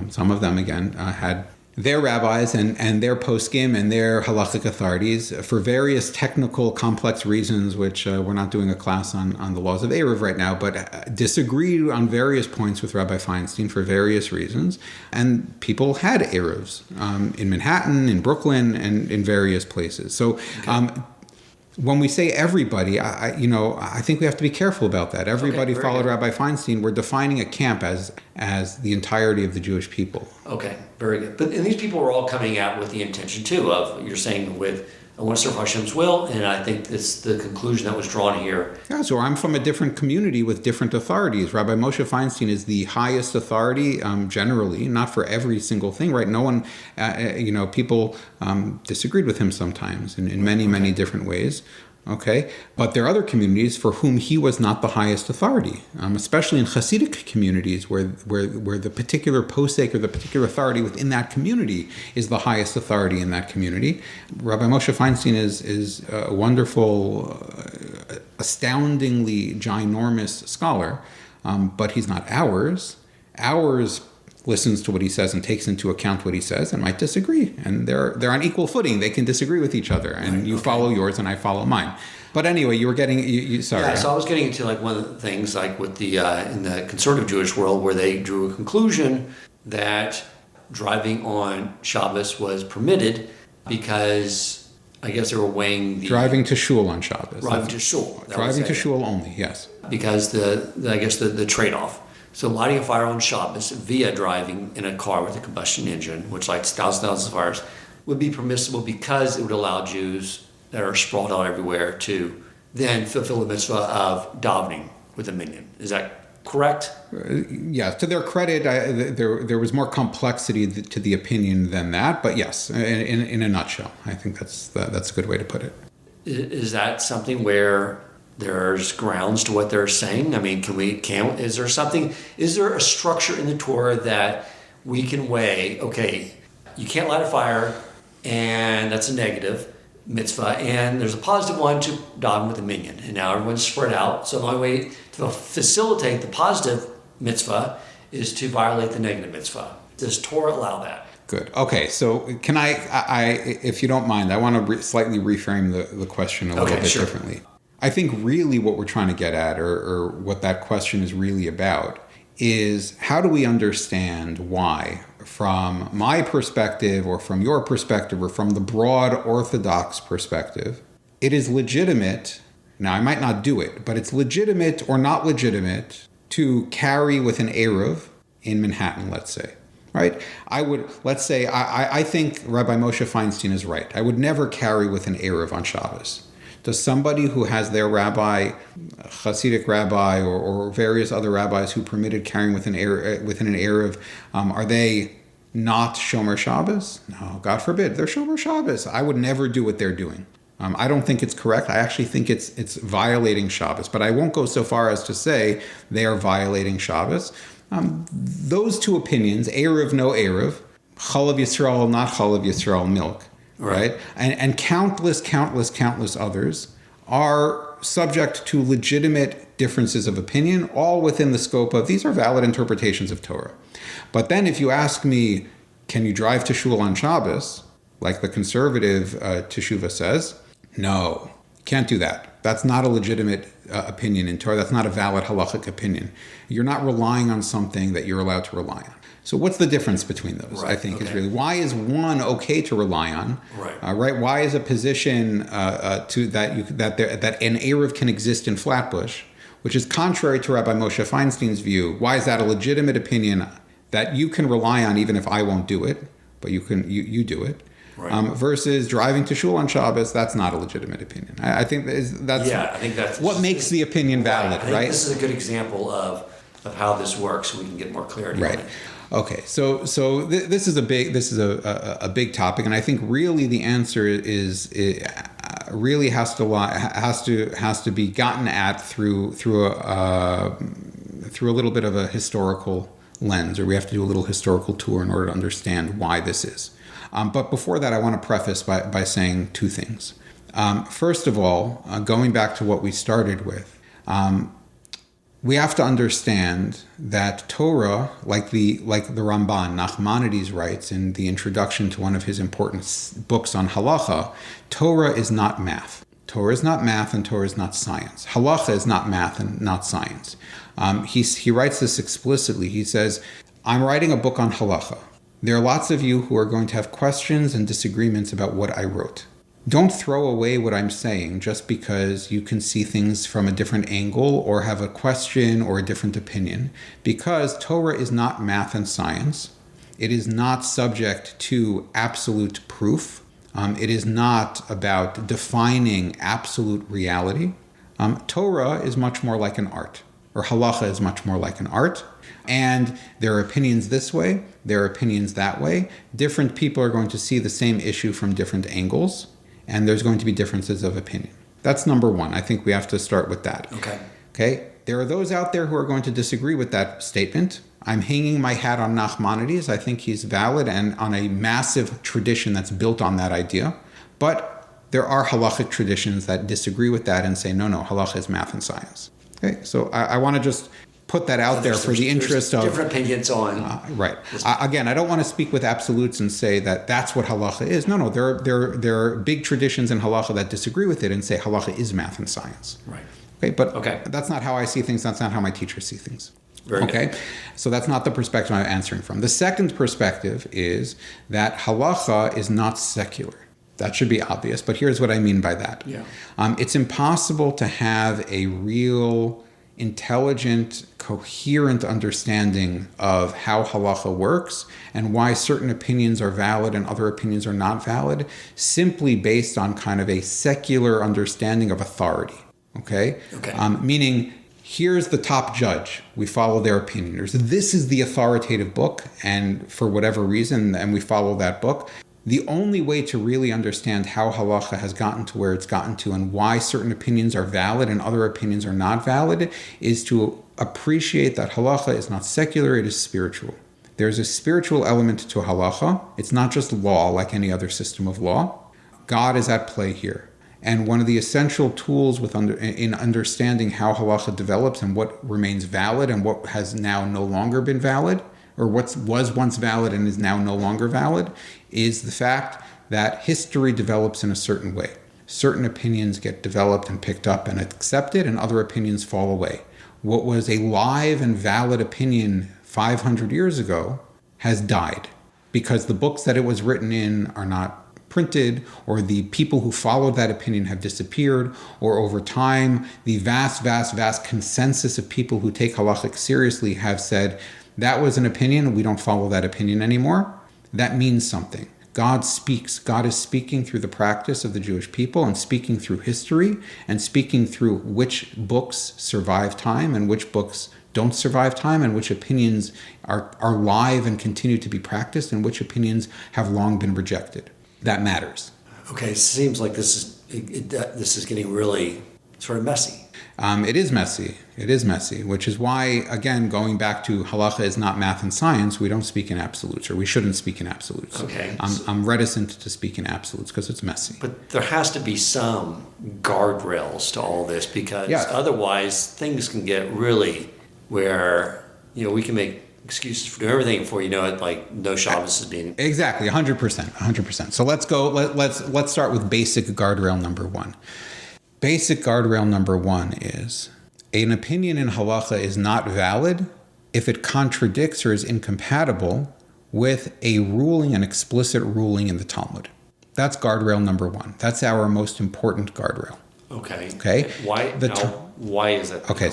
some of them, again, had their rabbis and their poskim and their halachic authorities for various technical, complex reasons, which we're not doing a class on the laws of Eruv right now, but disagreed on various points with Rabbi Feinstein for various reasons. And people had Eruvs in Manhattan, in Brooklyn, and in various places. So when we say everybody, I think we have to be careful about that. Everybody followed Rabbi Feinstein. We're defining a camp as the entirety of the Jewish people. Okay, very good. And these people were all coming out with the intention too of, you're saying, with I want to serve Hashem's will, and I think it's the conclusion that was drawn here. Yeah, so I'm from a different community with different authorities. Rabbi Moshe Feinstein is the highest authority generally, not for every single thing, right? No one, people disagreed with him sometimes in many, many different ways. Okay, but there are other communities for whom he was not the highest authority, especially in Hasidic communities where the particular posek or the particular authority within that community is the highest authority in that community. Rabbi Moshe Feinstein is a wonderful, astoundingly ginormous scholar, but he's not ours. Ours listens to what he says and takes into account what he says and might disagree. And they're on equal footing. They can disagree with each other. And you follow yours and I follow mine. But anyway, you were getting, sorry. Yeah, so I was getting into like one of the things like with the, in the conservative Jewish world where they drew a conclusion that driving on Shabbos was permitted because I guess they were weighing the... Driving to shul on Shabbos. Driving to shul. Driving to shul only, yes. Because the trade-off. So lighting a fire on Shabbos via driving in a car with a combustion engine, which lights thousands of fires, would be permissible because it would allow Jews that are sprawled out everywhere to then fulfill the mitzvah of davening with a minyan. Is that correct? Yeah. To their credit, there was more complexity to the opinion than that. But yes, in a nutshell, I think that's a good way to put it. Is that something where there's grounds to what they're saying? I mean, is there a structure in the Torah that we can weigh, okay, you can't light a fire, and that's a negative mitzvah, and there's a positive one to daven with a minyan, and now everyone's spread out, so the only way to facilitate the positive mitzvah is to violate the negative mitzvah. Does Torah allow that? Good. Okay, so can I if you don't mind, I want to slightly reframe the question a little bit differently. I think really what we're trying to get at, or what that question is really about, is how do we understand why, from my perspective or from your perspective or from the broad Orthodox perspective, it is legitimate, now I might not do it, but it's legitimate or not legitimate to carry with an Eruv in Manhattan, let's say. Right? I think Rabbi Moshe Feinstein is right. I would never carry with an Eruv on Shabbos. Does somebody who has their rabbi, Hasidic rabbi, or various other rabbis who permitted carrying within an Eruv, are they not Shomer Shabbos? No, God forbid. They're Shomer Shabbos. I would never do what they're doing. I don't think it's correct. I actually think it's violating Shabbos, but I won't go so far as to say they are violating Shabbos. Those two opinions, Eruv, no Eruv, Chalav Yisrael, not Chalav Yisrael, milk, right? And countless others are subject to legitimate differences of opinion, all within the scope of these are valid interpretations of Torah. But then if you ask me, can you drive to shul on Shabbos, like the conservative Teshuvah says, no, can't do that. That's not a legitimate opinion in Torah. That's not a valid halachic opinion. You're not relying on something that you're allowed to rely on. So what's the difference between those? I think is really, why is one okay to rely on? Right. Why is a position that an Eruv can exist in Flatbush, which is contrary to Rabbi Moshe Feinstein's view? Why is that a legitimate opinion that you can rely on even if I won't do it, but you do it? Right. Versus driving to shul on Shabbos, that's not a legitimate opinion. I think that's what makes the opinion valid, right? This is a good example of how this works, so we can get more clarity on it. Okay, so this is a big topic, and I think really the answer really has to be gotten at through a little bit of a historical lens, or we have to do a little historical tour in order to understand why this is. But before that, I want to preface by saying two things. First of all, going back to what we started with, we have to understand that Torah, like the Ramban, Nachmanides writes in the introduction to one of his important books on halacha, Torah is not math. Torah is not math, and Torah is not science. Halacha is not math and not science. He writes this explicitly. He says, I'm writing a book on halacha. There are lots of you who are going to have questions and disagreements about what I wrote. Don't throw away what I'm saying just because you can see things from a different angle or have a question or a different opinion. Because Torah is not math and science. It is not subject to absolute proof. It is not about defining absolute reality. Torah is much more like an art, or halacha is much more like an art. And there are opinions this way, there are opinions that way. Different people are going to see the same issue from different angles, and there's going to be differences of opinion. That's number one. I think we have to start with that. Okay. There are those out there who are going to disagree with that statement. I'm hanging my hat on Nachmanides. I think he's valid and on a massive tradition that's built on that idea. But there are halachic traditions that disagree with that and say, no, halacha is math and science. Okay, so I want to just put that out there for the interest of different opinions on right. Again, I don't want to speak with absolutes and say that that's what halacha is. No, there are big traditions in halacha that disagree with it and say halacha is math and science. Right. Okay, but that's not how I see things. That's not how my teachers see things. Very good. So that's not the perspective I'm answering from. The second perspective is that halacha is not secular. That should be obvious, but here's what I mean by that. Yeah. It's impossible to have a real, intelligent, coherent understanding of how halacha works and why certain opinions are valid and other opinions are not valid, simply based on kind of a secular understanding of authority. Okay? Meaning, here's the top judge. We follow their opinion. This is the authoritative book, and for whatever reason, and we follow that book. The only way to really understand how halacha has gotten to where it's gotten to and why certain opinions are valid and other opinions are not valid is to appreciate that halacha is not secular, it is spiritual. There's a spiritual element to halacha. It's not just law like any other system of law. God is at play here. And one of the essential tools in understanding how halacha develops and what remains valid and what has now no longer been valid, or what was once valid and is now no longer valid, is the fact that history develops in a certain way. Certain opinions get developed and picked up and accepted, and other opinions fall away. What was a live and valid opinion 500 years ago has died because the books that it was written in are not printed, or the people who followed that opinion have disappeared, or over time, the vast consensus of people who take halachic seriously have said, that was an opinion, we don't follow that opinion anymore. That means something. God speaks. God is speaking through the practice of the Jewish people and speaking through history and speaking through which books survive time and which books don't survive time and which opinions are live and continue to be practiced and which opinions have long been rejected. That matters. Okay, it seems like this is getting really sort of messy. It is messy. It is messy, which is why, again, going back to halacha is not math and science, we don't speak in absolutes, or we shouldn't speak in absolutes. Okay. I'm reticent to speak in absolutes because it's messy. But there has to be some guardrails to all this because otherwise things can get really where, we can make excuses for everything before you know it, like no Shabbos is being... Exactly, 100%. So let's start with basic guardrail number one. Basic guardrail number one is an opinion in halacha is not valid if it contradicts or is incompatible with a ruling, an explicit ruling in the Talmud. That's guardrail number one. That's our most important guardrail. Okay. Why is it? Okay,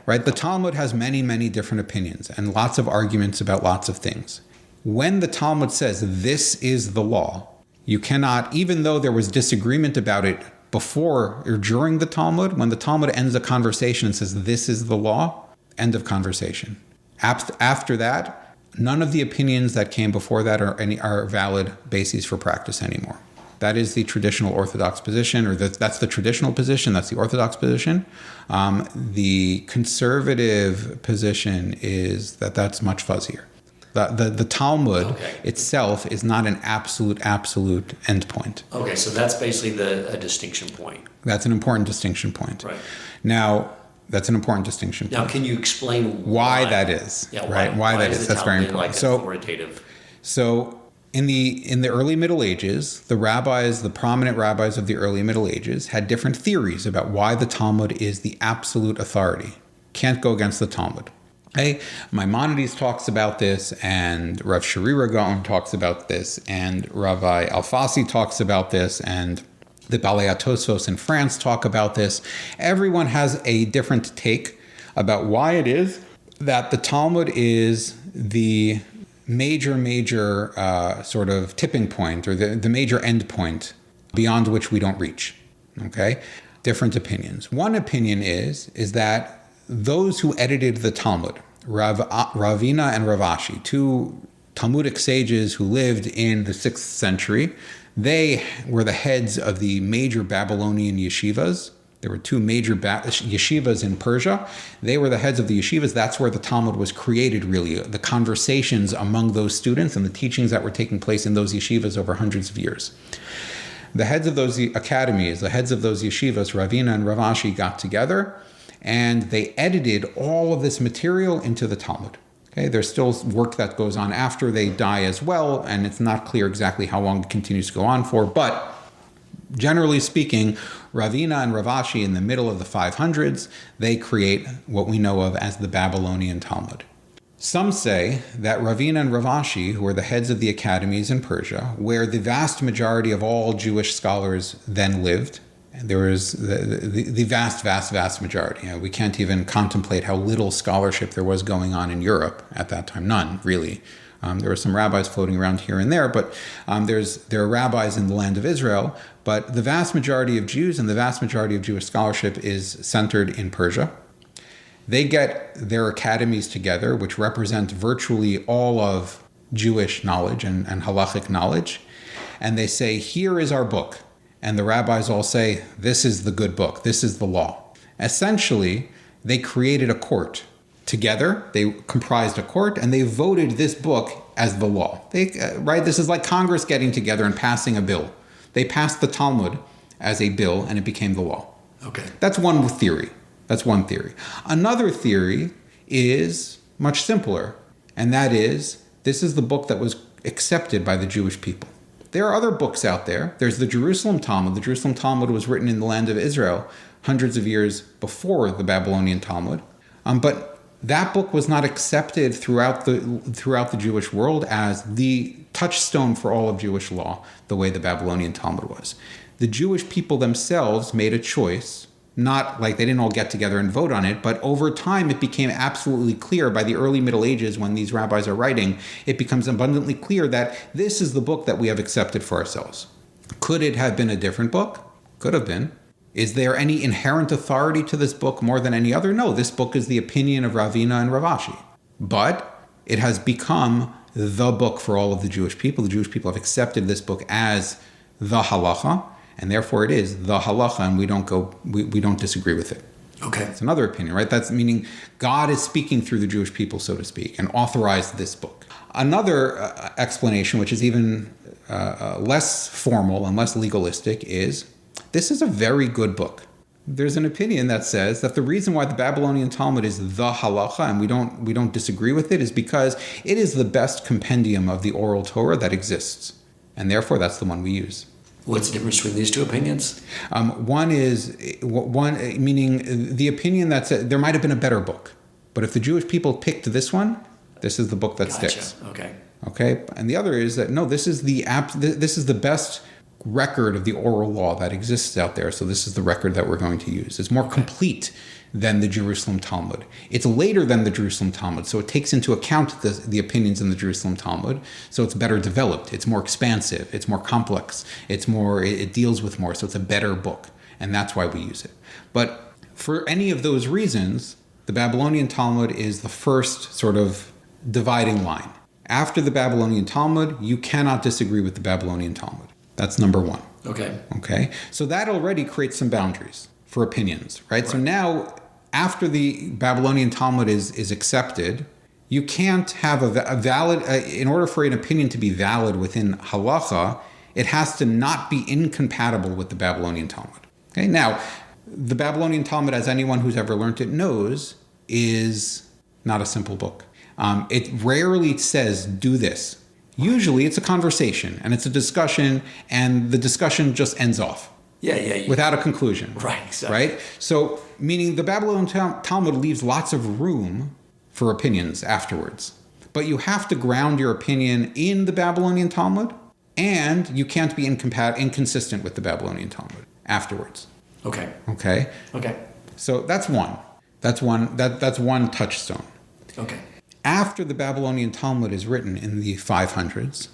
right, the Talmud has many, many different opinions and lots of arguments about lots of things. When the Talmud says this is the law, you cannot, even though there was disagreement about it before or during the Talmud, when the Talmud ends a conversation and says, this is the law, end of conversation. After that, none of the opinions that came before that are valid bases for practice anymore. That is the traditional Orthodox position, or that's the traditional position, that's the Orthodox position. The conservative position is that that's much fuzzier. The Talmud itself is not an absolute endpoint. Okay, so that's basically a distinction point. That's an important distinction point. Right. Now, that's an important distinction point. Now, can you explain why that is? Yeah, right. Why that is? That's very important. Authoritative. So in the early Middle Ages, the prominent rabbis of the early Middle Ages had different theories about why the Talmud is the absolute authority. Can't go against the Talmud. Okay? Maimonides talks about this, and Rav Sharira Gaon talks about this, and Rabbi Alfasi talks about this, and The Balei Tosfos in France talk about this. Everyone has a different take about why it is that the Talmud is the major sort of tipping point, or the major end point beyond which we don't reach. Okay? Different opinions. One opinion is that those who edited the Talmud, Ravina and Ravashi, two Talmudic sages who lived in the 6th century, they were the heads of the major Babylonian yeshivas. There were two major yeshivas in Persia. They were the heads of the yeshivas. That's where the Talmud was created, really. The conversations among those students and the teachings that were taking place in those yeshivas over hundreds of years. The heads of those academies, the heads of those yeshivas, Ravina and Ravashi, got together and they edited all of this material into the Talmud. Okay, there's still work that goes on after they die as well, and it's not clear exactly how long it continues to go on for, but generally speaking, Ravina and Ravashi in the middle of the 500s, they create what we know of as the Babylonian Talmud. Some say that Ravina and Ravashi, who were the heads of the academies in Persia, where the vast majority of all Jewish scholars then lived, and there was the vast majority. We can't even contemplate how little scholarship there was going on in Europe at that time. None, really. There were some rabbis floating around here and there, but there are rabbis in the land of Israel. But the vast majority of Jews and the vast majority of Jewish scholarship is centered in Persia. They get their academies together, which represent virtually all of Jewish knowledge and halachic knowledge. And they say, here is our book. And the rabbis all say, this is the good book. This is the law. Essentially, they created a court. Together, they comprised a court, and they voted this book as the law. Right? This is like Congress getting together and passing a bill. They passed the Talmud as a bill, and it became the law. Okay. That's one theory. That's one theory. Another theory is much simpler, and that is, this is the book that was accepted by the Jewish people. There are other books out there. There's the Jerusalem Talmud. The Jerusalem Talmud was written in the land of Israel hundreds of years before the Babylonian Talmud. But that book was not accepted throughout the Jewish world as the touchstone for all of Jewish law, the way the Babylonian Talmud was. The Jewish people themselves made a choice. Not like they didn't all get together and vote on it, but over time it became absolutely clear by the early Middle Ages when these rabbis are writing, it becomes abundantly clear that this is the book that we have accepted for ourselves. Could it have been a different book? Could have been. Is there any inherent authority to this book more than any other? No, this book is the opinion of Ravina and Ravashi. But it has become the book for all of the Jewish people. The Jewish people have accepted this book as the halacha. And therefore it is the halacha, and we don't disagree with it. Okay. It's another opinion, right? That's meaning God is speaking through the Jewish people, so to speak, and authorized this book. Another explanation, which is even less formal and less legalistic, is this is a very good book. There's an opinion that says that the reason why the Babylonian Talmud is the halacha, and we don't disagree with it, is because it is the best compendium of the oral Torah that exists. And therefore that's the one we use. What's the difference between these two opinions? One meaning the opinion that said there might have been a better book, but if the Jewish people picked this one, this is the book that sticks. Okay. And the other is that no, this is the best record of the oral law that exists out there. So this is the record that we're going to use. It's more complete than the Jerusalem Talmud. It's later than the Jerusalem Talmud, so it takes into account the opinions in the Jerusalem Talmud, so it's better developed, it's more expansive, it's more complex, it deals with more, so it's a better book, and that's why we use it. But for any of those reasons, the Babylonian Talmud is the first sort of dividing line. After the Babylonian Talmud, you cannot disagree with the Babylonian Talmud. That's number one. Okay. So that already creates some boundaries for opinions, right? So now, after the Babylonian Talmud is accepted, you can't have a valid, in order for an opinion to be valid within halacha, it has to not be incompatible with the Babylonian Talmud. Okay. Now, the Babylonian Talmud, as anyone who's ever learned it knows, is not a simple book. It rarely says, do this. Usually it's a conversation and it's a discussion, and the discussion just ends off. Yeah. Without a conclusion. Right, exactly. Right? So, meaning the Babylonian Talmud leaves lots of room for opinions afterwards. But you have to ground your opinion in the Babylonian Talmud and you can't be inconsistent with the Babylonian Talmud afterwards. Okay. Okay? Okay. So that's one. That's one touchstone. Okay. After the Babylonian Talmud is written in the 500s,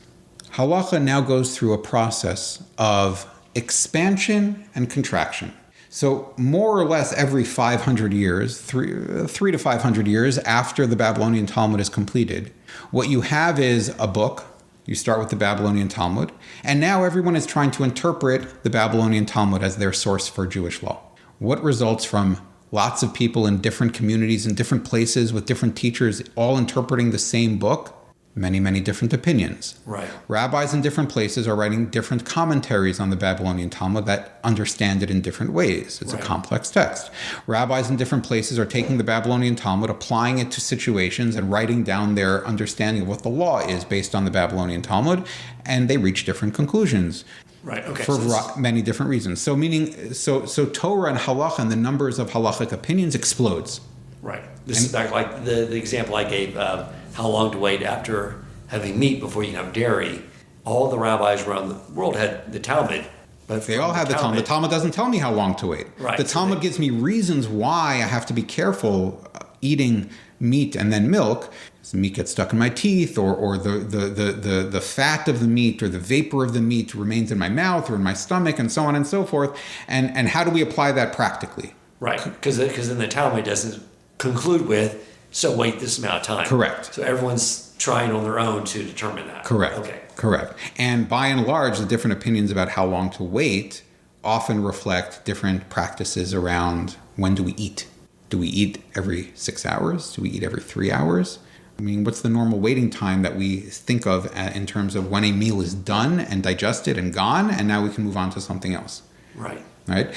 halacha now goes through a process of expansion and contraction. So more or less every 500 years, three to 500 years after the Babylonian Talmud is completed, what you have is a book. You start with the Babylonian Talmud, and now everyone is trying to interpret the Babylonian Talmud as their source for Jewish law. What results from lots of people in different communities, in different places, with different teachers, all interpreting the same book? Many, many different opinions. Right. Rabbis in different places are writing different commentaries on the Babylonian Talmud that understand it in different ways. It's a complex text. Rabbis in different places are taking the Babylonian Talmud, applying it to situations, and writing down their understanding of what the law is based on the Babylonian Talmud, and they reach different conclusions. Right. Okay. For many different reasons. So Torah and halacha and the numbers of halachic opinions explodes. Right. This is back like the example I gave of how long to wait after having meat before you can have dairy. All the rabbis around the world had the Talmud. But they all had the Talmud. The Talmud doesn't tell me how long to wait. Right. The Talmud gives me reasons why I have to be careful eating meat and then milk. The meat gets stuck in my teeth, or the fat of the meat or the vapor of the meat remains in my mouth or in my stomach, and so on and so forth. And how do we apply that practically? Right. Because then the Talmud doesn't conclude with, so wait this amount of time. Correct. So everyone's trying on their own to determine that. Correct. Okay. Correct. And by and large, the different opinions about how long to wait often reflect different practices around when do we eat. Do we eat every 6 hours? Do we eat every 3 hours? I mean, what's the normal waiting time that we think of in terms of when a meal is done and digested and gone, and now we can move on to something else? Right. Right?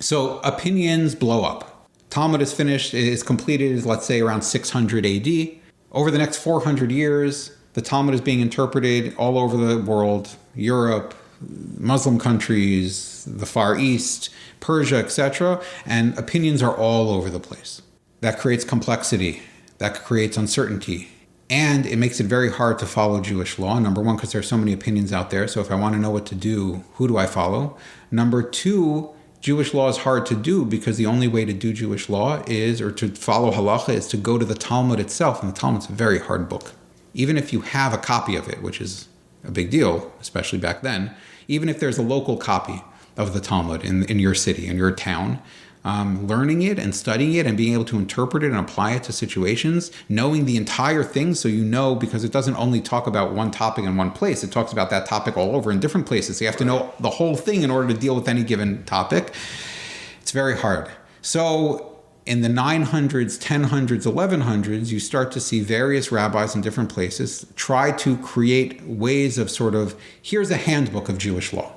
So opinions blow up. Talmud is finished, is completed, let's say around 600 AD. Over the next 400 years, the Talmud is being interpreted all over the world, Europe, Muslim countries, the Far East, Persia, etc., and opinions are all over the place. That creates complexity, that creates uncertainty, and it makes it very hard to follow Jewish law. Number one, because there's so many opinions out there, so if I want to know what to do, who do I follow? Number two, Jewish law is hard to do because the only way to do Jewish law is, or to follow halacha, is to go to the Talmud itself, and the Talmud's a very hard book. Even if you have a copy of it, which is a big deal, especially back then, even if there's a local copy of the Talmud in your city, in your town, learning it and studying it and being able to interpret it and apply it to situations, knowing the entire thing so you know, because it doesn't only talk about one topic in one place, it talks about that topic all over in different places. So you have to know the whole thing in order to deal with any given topic. It's very hard. So in the 900s, 1000s, 1100s, you start to see various rabbis in different places try to create ways of sort of, here's a handbook of Jewish law.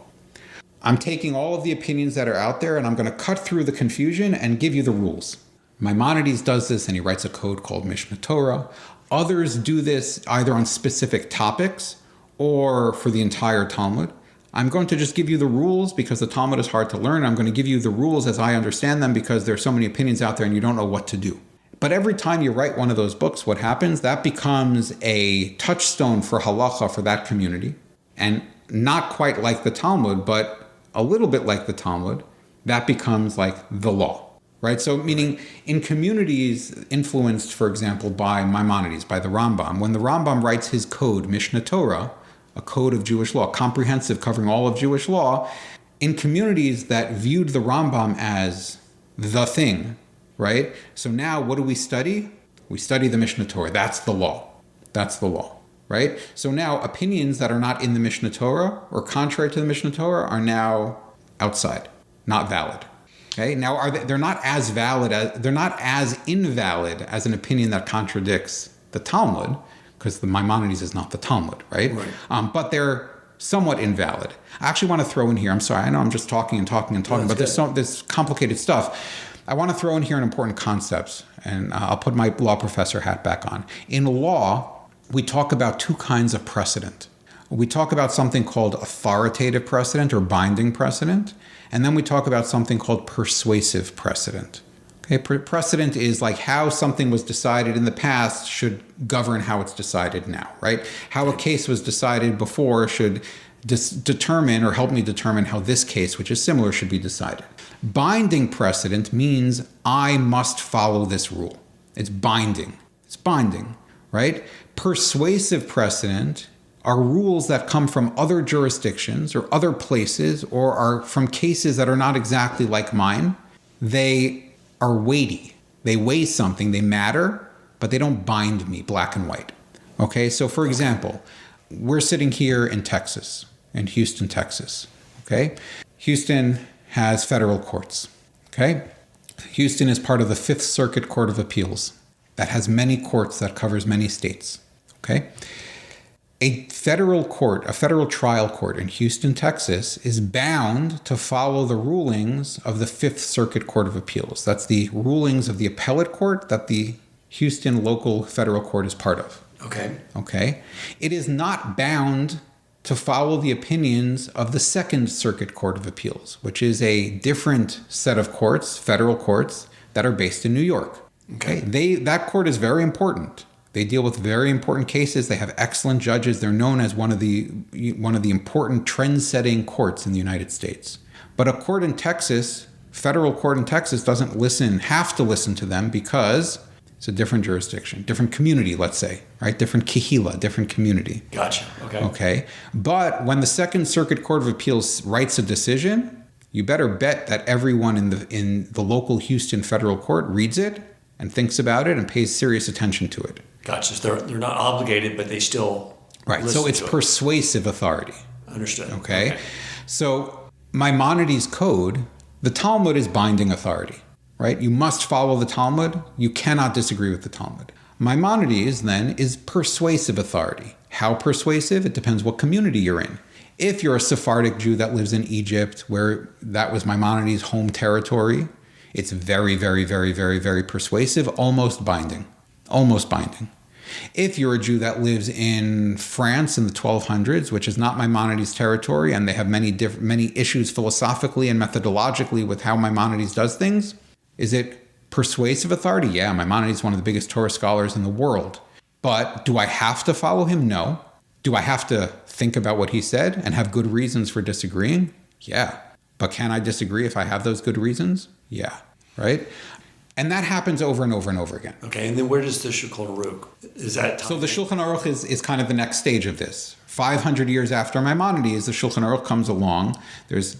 I'm taking all of the opinions that are out there and I'm going to cut through the confusion and give you the rules. Maimonides does this and he writes a code called Mishnah Torah. Others do this either on specific topics or for the entire Talmud. I'm going to just give you the rules because the Talmud is hard to learn. I'm going to give you the rules as I understand them because there's so many opinions out there and you don't know what to do. But every time you write one of those books, what happens? That becomes a touchstone for halacha for that community. And not quite like the Talmud, but a little bit like the Talmud, that becomes like the law, right? So meaning in communities influenced, for example, by Maimonides, by the Rambam, when the Rambam writes his code, Mishnah Torah, a code of Jewish law, comprehensive, covering all of Jewish law, in communities that viewed the Rambam as the thing, right? So now what do we study? We study the Mishnah Torah. That's the law. That's the law. Right? So now opinions that are not in the Mishnah Torah or contrary to the Mishnah Torah are now outside, not valid. Okay? Now they're not as invalid as an opinion that contradicts the Talmud, because the Maimonides is not the Talmud, right? But they're somewhat invalid. I actually want to throw in here, I'm sorry, I know I'm just talking, but there's complicated stuff. I want to throw in here an important concept, and I'll put my law professor hat back on. In law, we talk about two kinds of precedent. We talk about something called authoritative precedent or binding precedent, and then we talk about something called persuasive precedent. Okay, precedent is like how something was decided in the past should govern how it's decided now, right? How a case was decided before should determine or help me determine how this case, which is similar, should be decided. Binding precedent means I must follow this rule. It's binding. It's binding, right? Persuasive precedent are rules that come from other jurisdictions or other places or are from cases that are not exactly like mine. They are weighty. They weigh something. They matter, but they don't bind me black and white. Okay, so for example, we're sitting here in Texas, in Houston, Texas. Okay, Houston has federal courts. Okay, Houston is part of the Fifth Circuit Court of Appeals that has many courts that covers many states. Okay, a federal court, a federal trial court in Houston, Texas, is bound to follow the rulings of the Fifth Circuit Court of Appeals. That's the rulings of the appellate court that the Houston local federal court is part of. Okay. It is not bound to follow the opinions of the Second Circuit Court of Appeals, which is a different set of courts, federal courts, that are based in New York. Okay. That court is very important. They deal with very important cases. They have excellent judges. They're known as one of the important trend-setting courts in the United States. But a court in Texas, federal court in Texas, doesn't have to listen to them because it's a different jurisdiction, different community, let's say, right? Different kihila, different community. Gotcha. Okay. But when the Second Circuit Court of Appeals writes a decision, you better bet that everyone in the local Houston federal court reads it and thinks about it and pays serious attention to it. Gotcha. So they're not obligated, but they still right. So it's persuasive authority. Understood. Okay. So Maimonides' code, the Talmud is binding authority, right? You must follow the Talmud. You cannot disagree with the Talmud. Maimonides then is persuasive authority. How persuasive? It depends what community you're in. If you're a Sephardic Jew that lives in Egypt, where that was Maimonides' home territory, it's very, very, very, very, very persuasive, almost binding. Almost binding. If you're a Jew that lives in France in the 1200s, which is not Maimonides' territory, and they have many issues philosophically and methodologically with how Maimonides does things, is it persuasive authority? Yeah, Maimonides is one of the biggest Torah scholars in the world. But do I have to follow him? No. Do I have to think about what he said and have good reasons for disagreeing? Yeah. But can I disagree if I have those good reasons? Yeah. Right? And that happens over and over and over again. Okay, and then where does the Shulchan Aruch, is that? So the Shulchan Aruch is kind of the next stage of this. 500 years after Maimonides, the Shulchan Aruch comes along. There's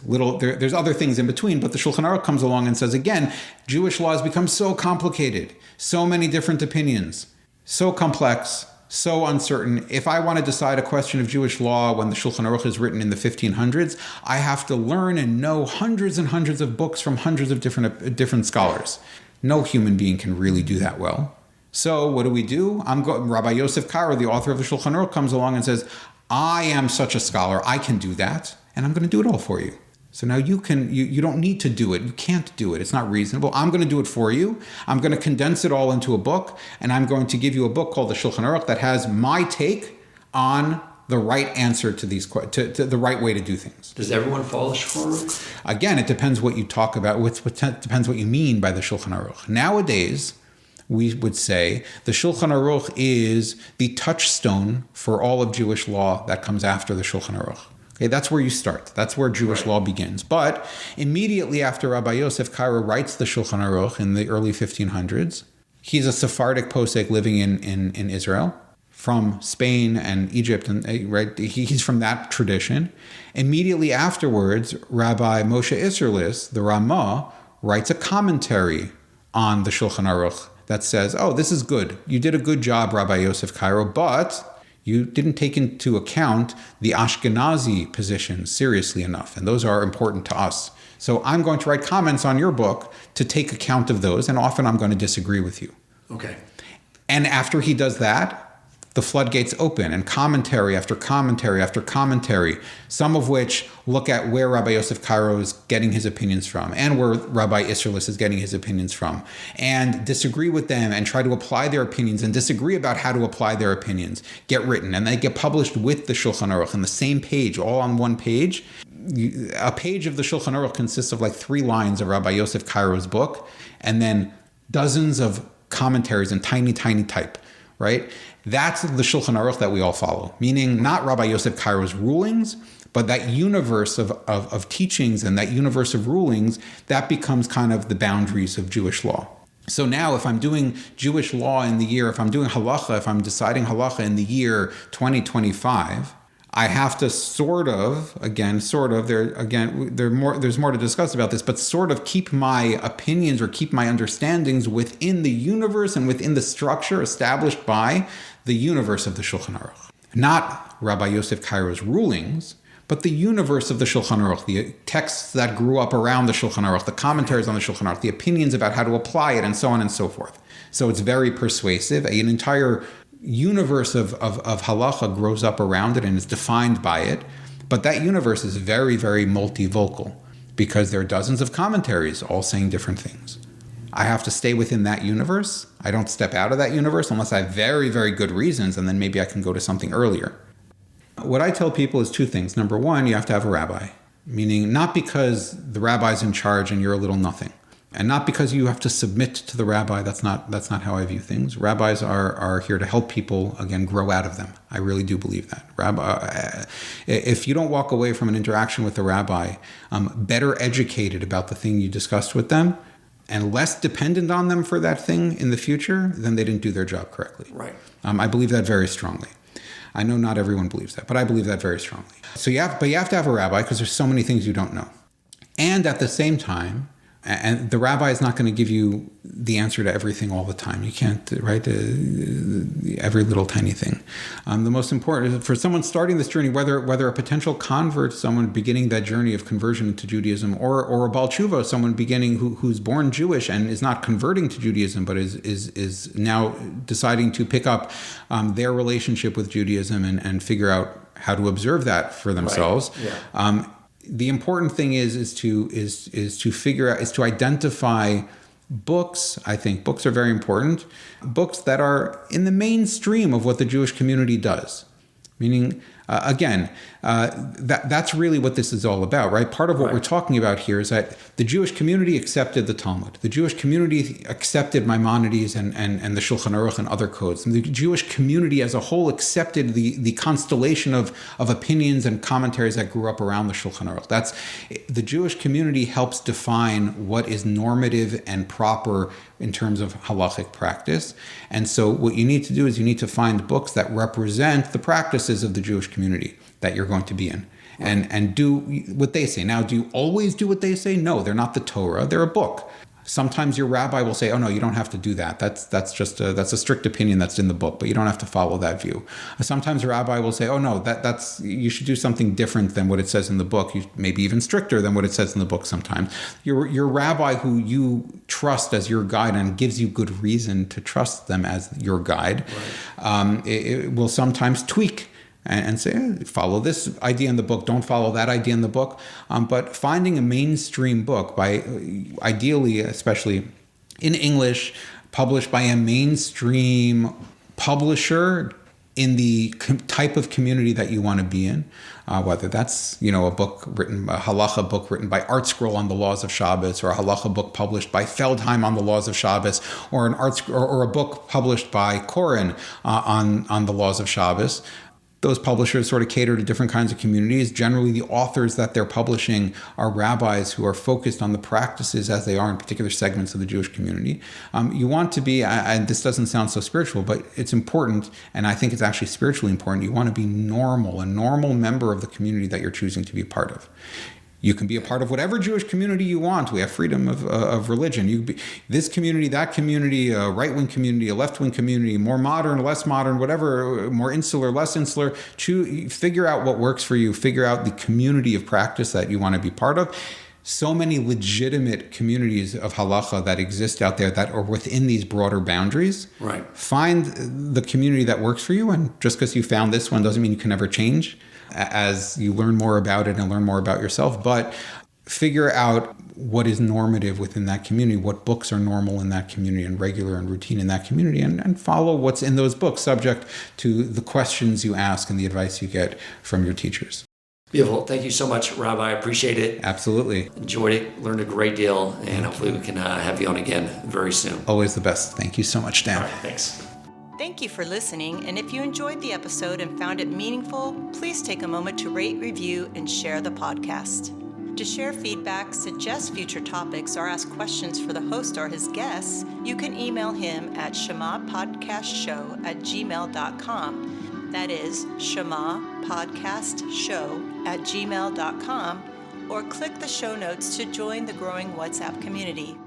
other things in between, but the Shulchan Aruch comes along and says, again, Jewish law has become so complicated, so many different opinions, so complex, so uncertain. If I want to decide a question of Jewish law when the Shulchan Aruch is written in the 1500s, I have to learn and know hundreds and hundreds of books from hundreds of different scholars. No human being can really do that well. So what do? Rabbi Yosef Karo, the author of the Shulchan Aruch, comes along and says, I am such a scholar, I can do that, and I'm going to do it all for you. So now you don't need to do it. You can't do it. It's not reasonable. I'm going to do it for you. I'm going to condense it all into a book, and I'm going to give you a book called the Shulchan Aruch that has my take on the right answer to these to the right way to do things. Does everyone follow Shulchan Aruch? Again, it depends what you talk about. Depends what you mean by the Shulchan Aruch. Nowadays, we would say the Shulchan Aruch is the touchstone for all of Jewish law that comes after the Shulchan Aruch. Okay, that's where you start. That's where Jewish law begins. But immediately after Rabbi Yosef Karo writes the Shulchan Aruch in the early 1500s, he's a Sephardic posek living in Israel, from Spain and Egypt, and right, he's from that tradition. Immediately afterwards, Rabbi Moshe Isserlis, the Ramah, writes a commentary on the Shulchan Aruch that says, oh, this is good. You did a good job, Rabbi Yosef Karo, but you didn't take into account the Ashkenazi position seriously enough, and those are important to us. So I'm going to write comments on your book to take account of those, and often I'm going to disagree with you. Okay. And after he does that, the floodgates open, and commentary after commentary after commentary, some of which look at where Rabbi Yosef Karo is getting his opinions from and where Rabbi Isserlis is getting his opinions from, and disagree with them and try to apply their opinions and disagree about how to apply their opinions, get written, and they get published with the Shulchan Aruch on the same page, all on one page. A page of the Shulchan Aruch consists of like 3 lines of Rabbi Yosef Karo's book, and then dozens of commentaries in tiny, tiny type, right? That's the Shulchan Aruch that we all follow, meaning not Rabbi Yosef Kairo's rulings, but that universe of teachings and that universe of rulings, that becomes kind of the boundaries of Jewish law. So now if I'm doing Jewish law in the year, if I'm doing halacha, if I'm deciding halacha in the year 2025, I have to there's more to discuss about this, but sort of keep my opinions or keep my understandings within the universe and within the structure established by the universe of the Shulchan Aruch. Not Rabbi Yosef Kairo's rulings, but the universe of the Shulchan Aruch, the texts that grew up around the Shulchan Aruch, the commentaries on the Shulchan Aruch, the opinions about how to apply it, and so on and so forth. So it's very persuasive. An entire universe of halacha grows up around it and is defined by it. But that universe is very, very multivocal because there are dozens of commentaries all saying different things. I have to stay within that universe. I don't step out of that universe unless I have very, very good reasons, and then maybe I can go to something earlier. What I tell people is two things. Number one, you have to have a rabbi, meaning not because the rabbi's in charge and you're a little nothing, and not because you have to submit to the rabbi. That's not how I view things. Rabbis are here to help people, again, grow out of them. I really do believe that. If you don't walk away from an interaction with a rabbi better educated about the thing you discussed with them and less dependent on them for that thing in the future, then they didn't do their job correctly. Right. I believe that very strongly. I know not everyone believes that, but I believe that very strongly. So you have to have a rabbi because there's so many things you don't know. And at the same time, and the rabbi is not going to give you the answer to everything all the time. You can't, right? Every little tiny thing. The most important for someone starting this journey, whether a potential convert, someone beginning that journey of conversion to Judaism, or a Baal Tshuva, someone beginning who's born Jewish and is not converting to Judaism, but is now deciding to pick up their relationship with Judaism and figure out how to observe that for themselves. Right. Yeah. The important thing is to identify books. I think books are very important. Books that are in the mainstream of what the Jewish community does. Meaning, that's really what this is all about, right? Part of what we're talking about here is that the Jewish community accepted the Talmud. The Jewish community accepted Maimonides and the Shulchan Aruch and other codes. And the Jewish community as a whole accepted the constellation of opinions and commentaries that grew up around the Shulchan Aruch. The Jewish community helps define what is normative and proper in terms of halachic practice. And so what you need to do is you need to find books that represent the practices of the Jewish community that you're going to be in and do what they say. Now, do you always do what they say? No, they're not the Torah. They're a book. Sometimes your rabbi will say, oh, no, you don't have to do that. That's a strict opinion that's in the book, but you don't have to follow that view. Sometimes a rabbi will say, oh, no, you should do something different than what it says in the book, maybe even stricter than what it says in the book sometimes. Your rabbi who you trust as your guide and gives you good reason to trust them as your guide, it will sometimes tweak and say, follow this idea in the book, don't follow that idea in the book. But finding a mainstream book, ideally, especially in English, published by a mainstream publisher in the type of community that you want to be in, whether that's a halacha book written by Art Scroll on the laws of Shabbos, or a halacha book published by Feldheim on the laws of Shabbos, or a book published by Koren on the laws of Shabbos. Those publishers sort of cater to different kinds of communities. Generally, the authors that they're publishing are rabbis who are focused on the practices as they are in particular segments of the Jewish community. You want to be, and this doesn't sound so spiritual, but it's important, and I think it's actually spiritually important. You want to be a normal member of the community that you're choosing to be a part of. You can be a part of whatever Jewish community you want. We have freedom of religion. You can be this community, that community, a right-wing community, a left-wing community, more modern, less modern, whatever, more insular, less insular. Figure out what works for you. Figure out the community of practice that you want to be part of. So many legitimate communities of halacha that exist out there that are within these broader boundaries. Right. Find the community that works for you, and just because you found this one doesn't mean you can never change as you learn more about it and learn more about yourself, but figure out what is normative within that community, what books are normal in that community and regular and routine in that community, and follow what's in those books, subject to the questions you ask and the advice you get from your teachers. Beautiful. Thank you so much, Rabbi. I appreciate it. Absolutely. Enjoyed it, learned a great deal, and hopefully we can have you on again very soon. Always the best. Thank you so much, Dan. All right, thanks. Thank you for listening, and if you enjoyed the episode and found it meaningful, please take a moment to rate, review, and share the podcast. To share feedback, suggest future topics, or ask questions for the host or his guests, you can email him at shamapodcastshow@gmail.com. That is shamapodcastshow@gmail.com, or click the show notes to join the growing WhatsApp community.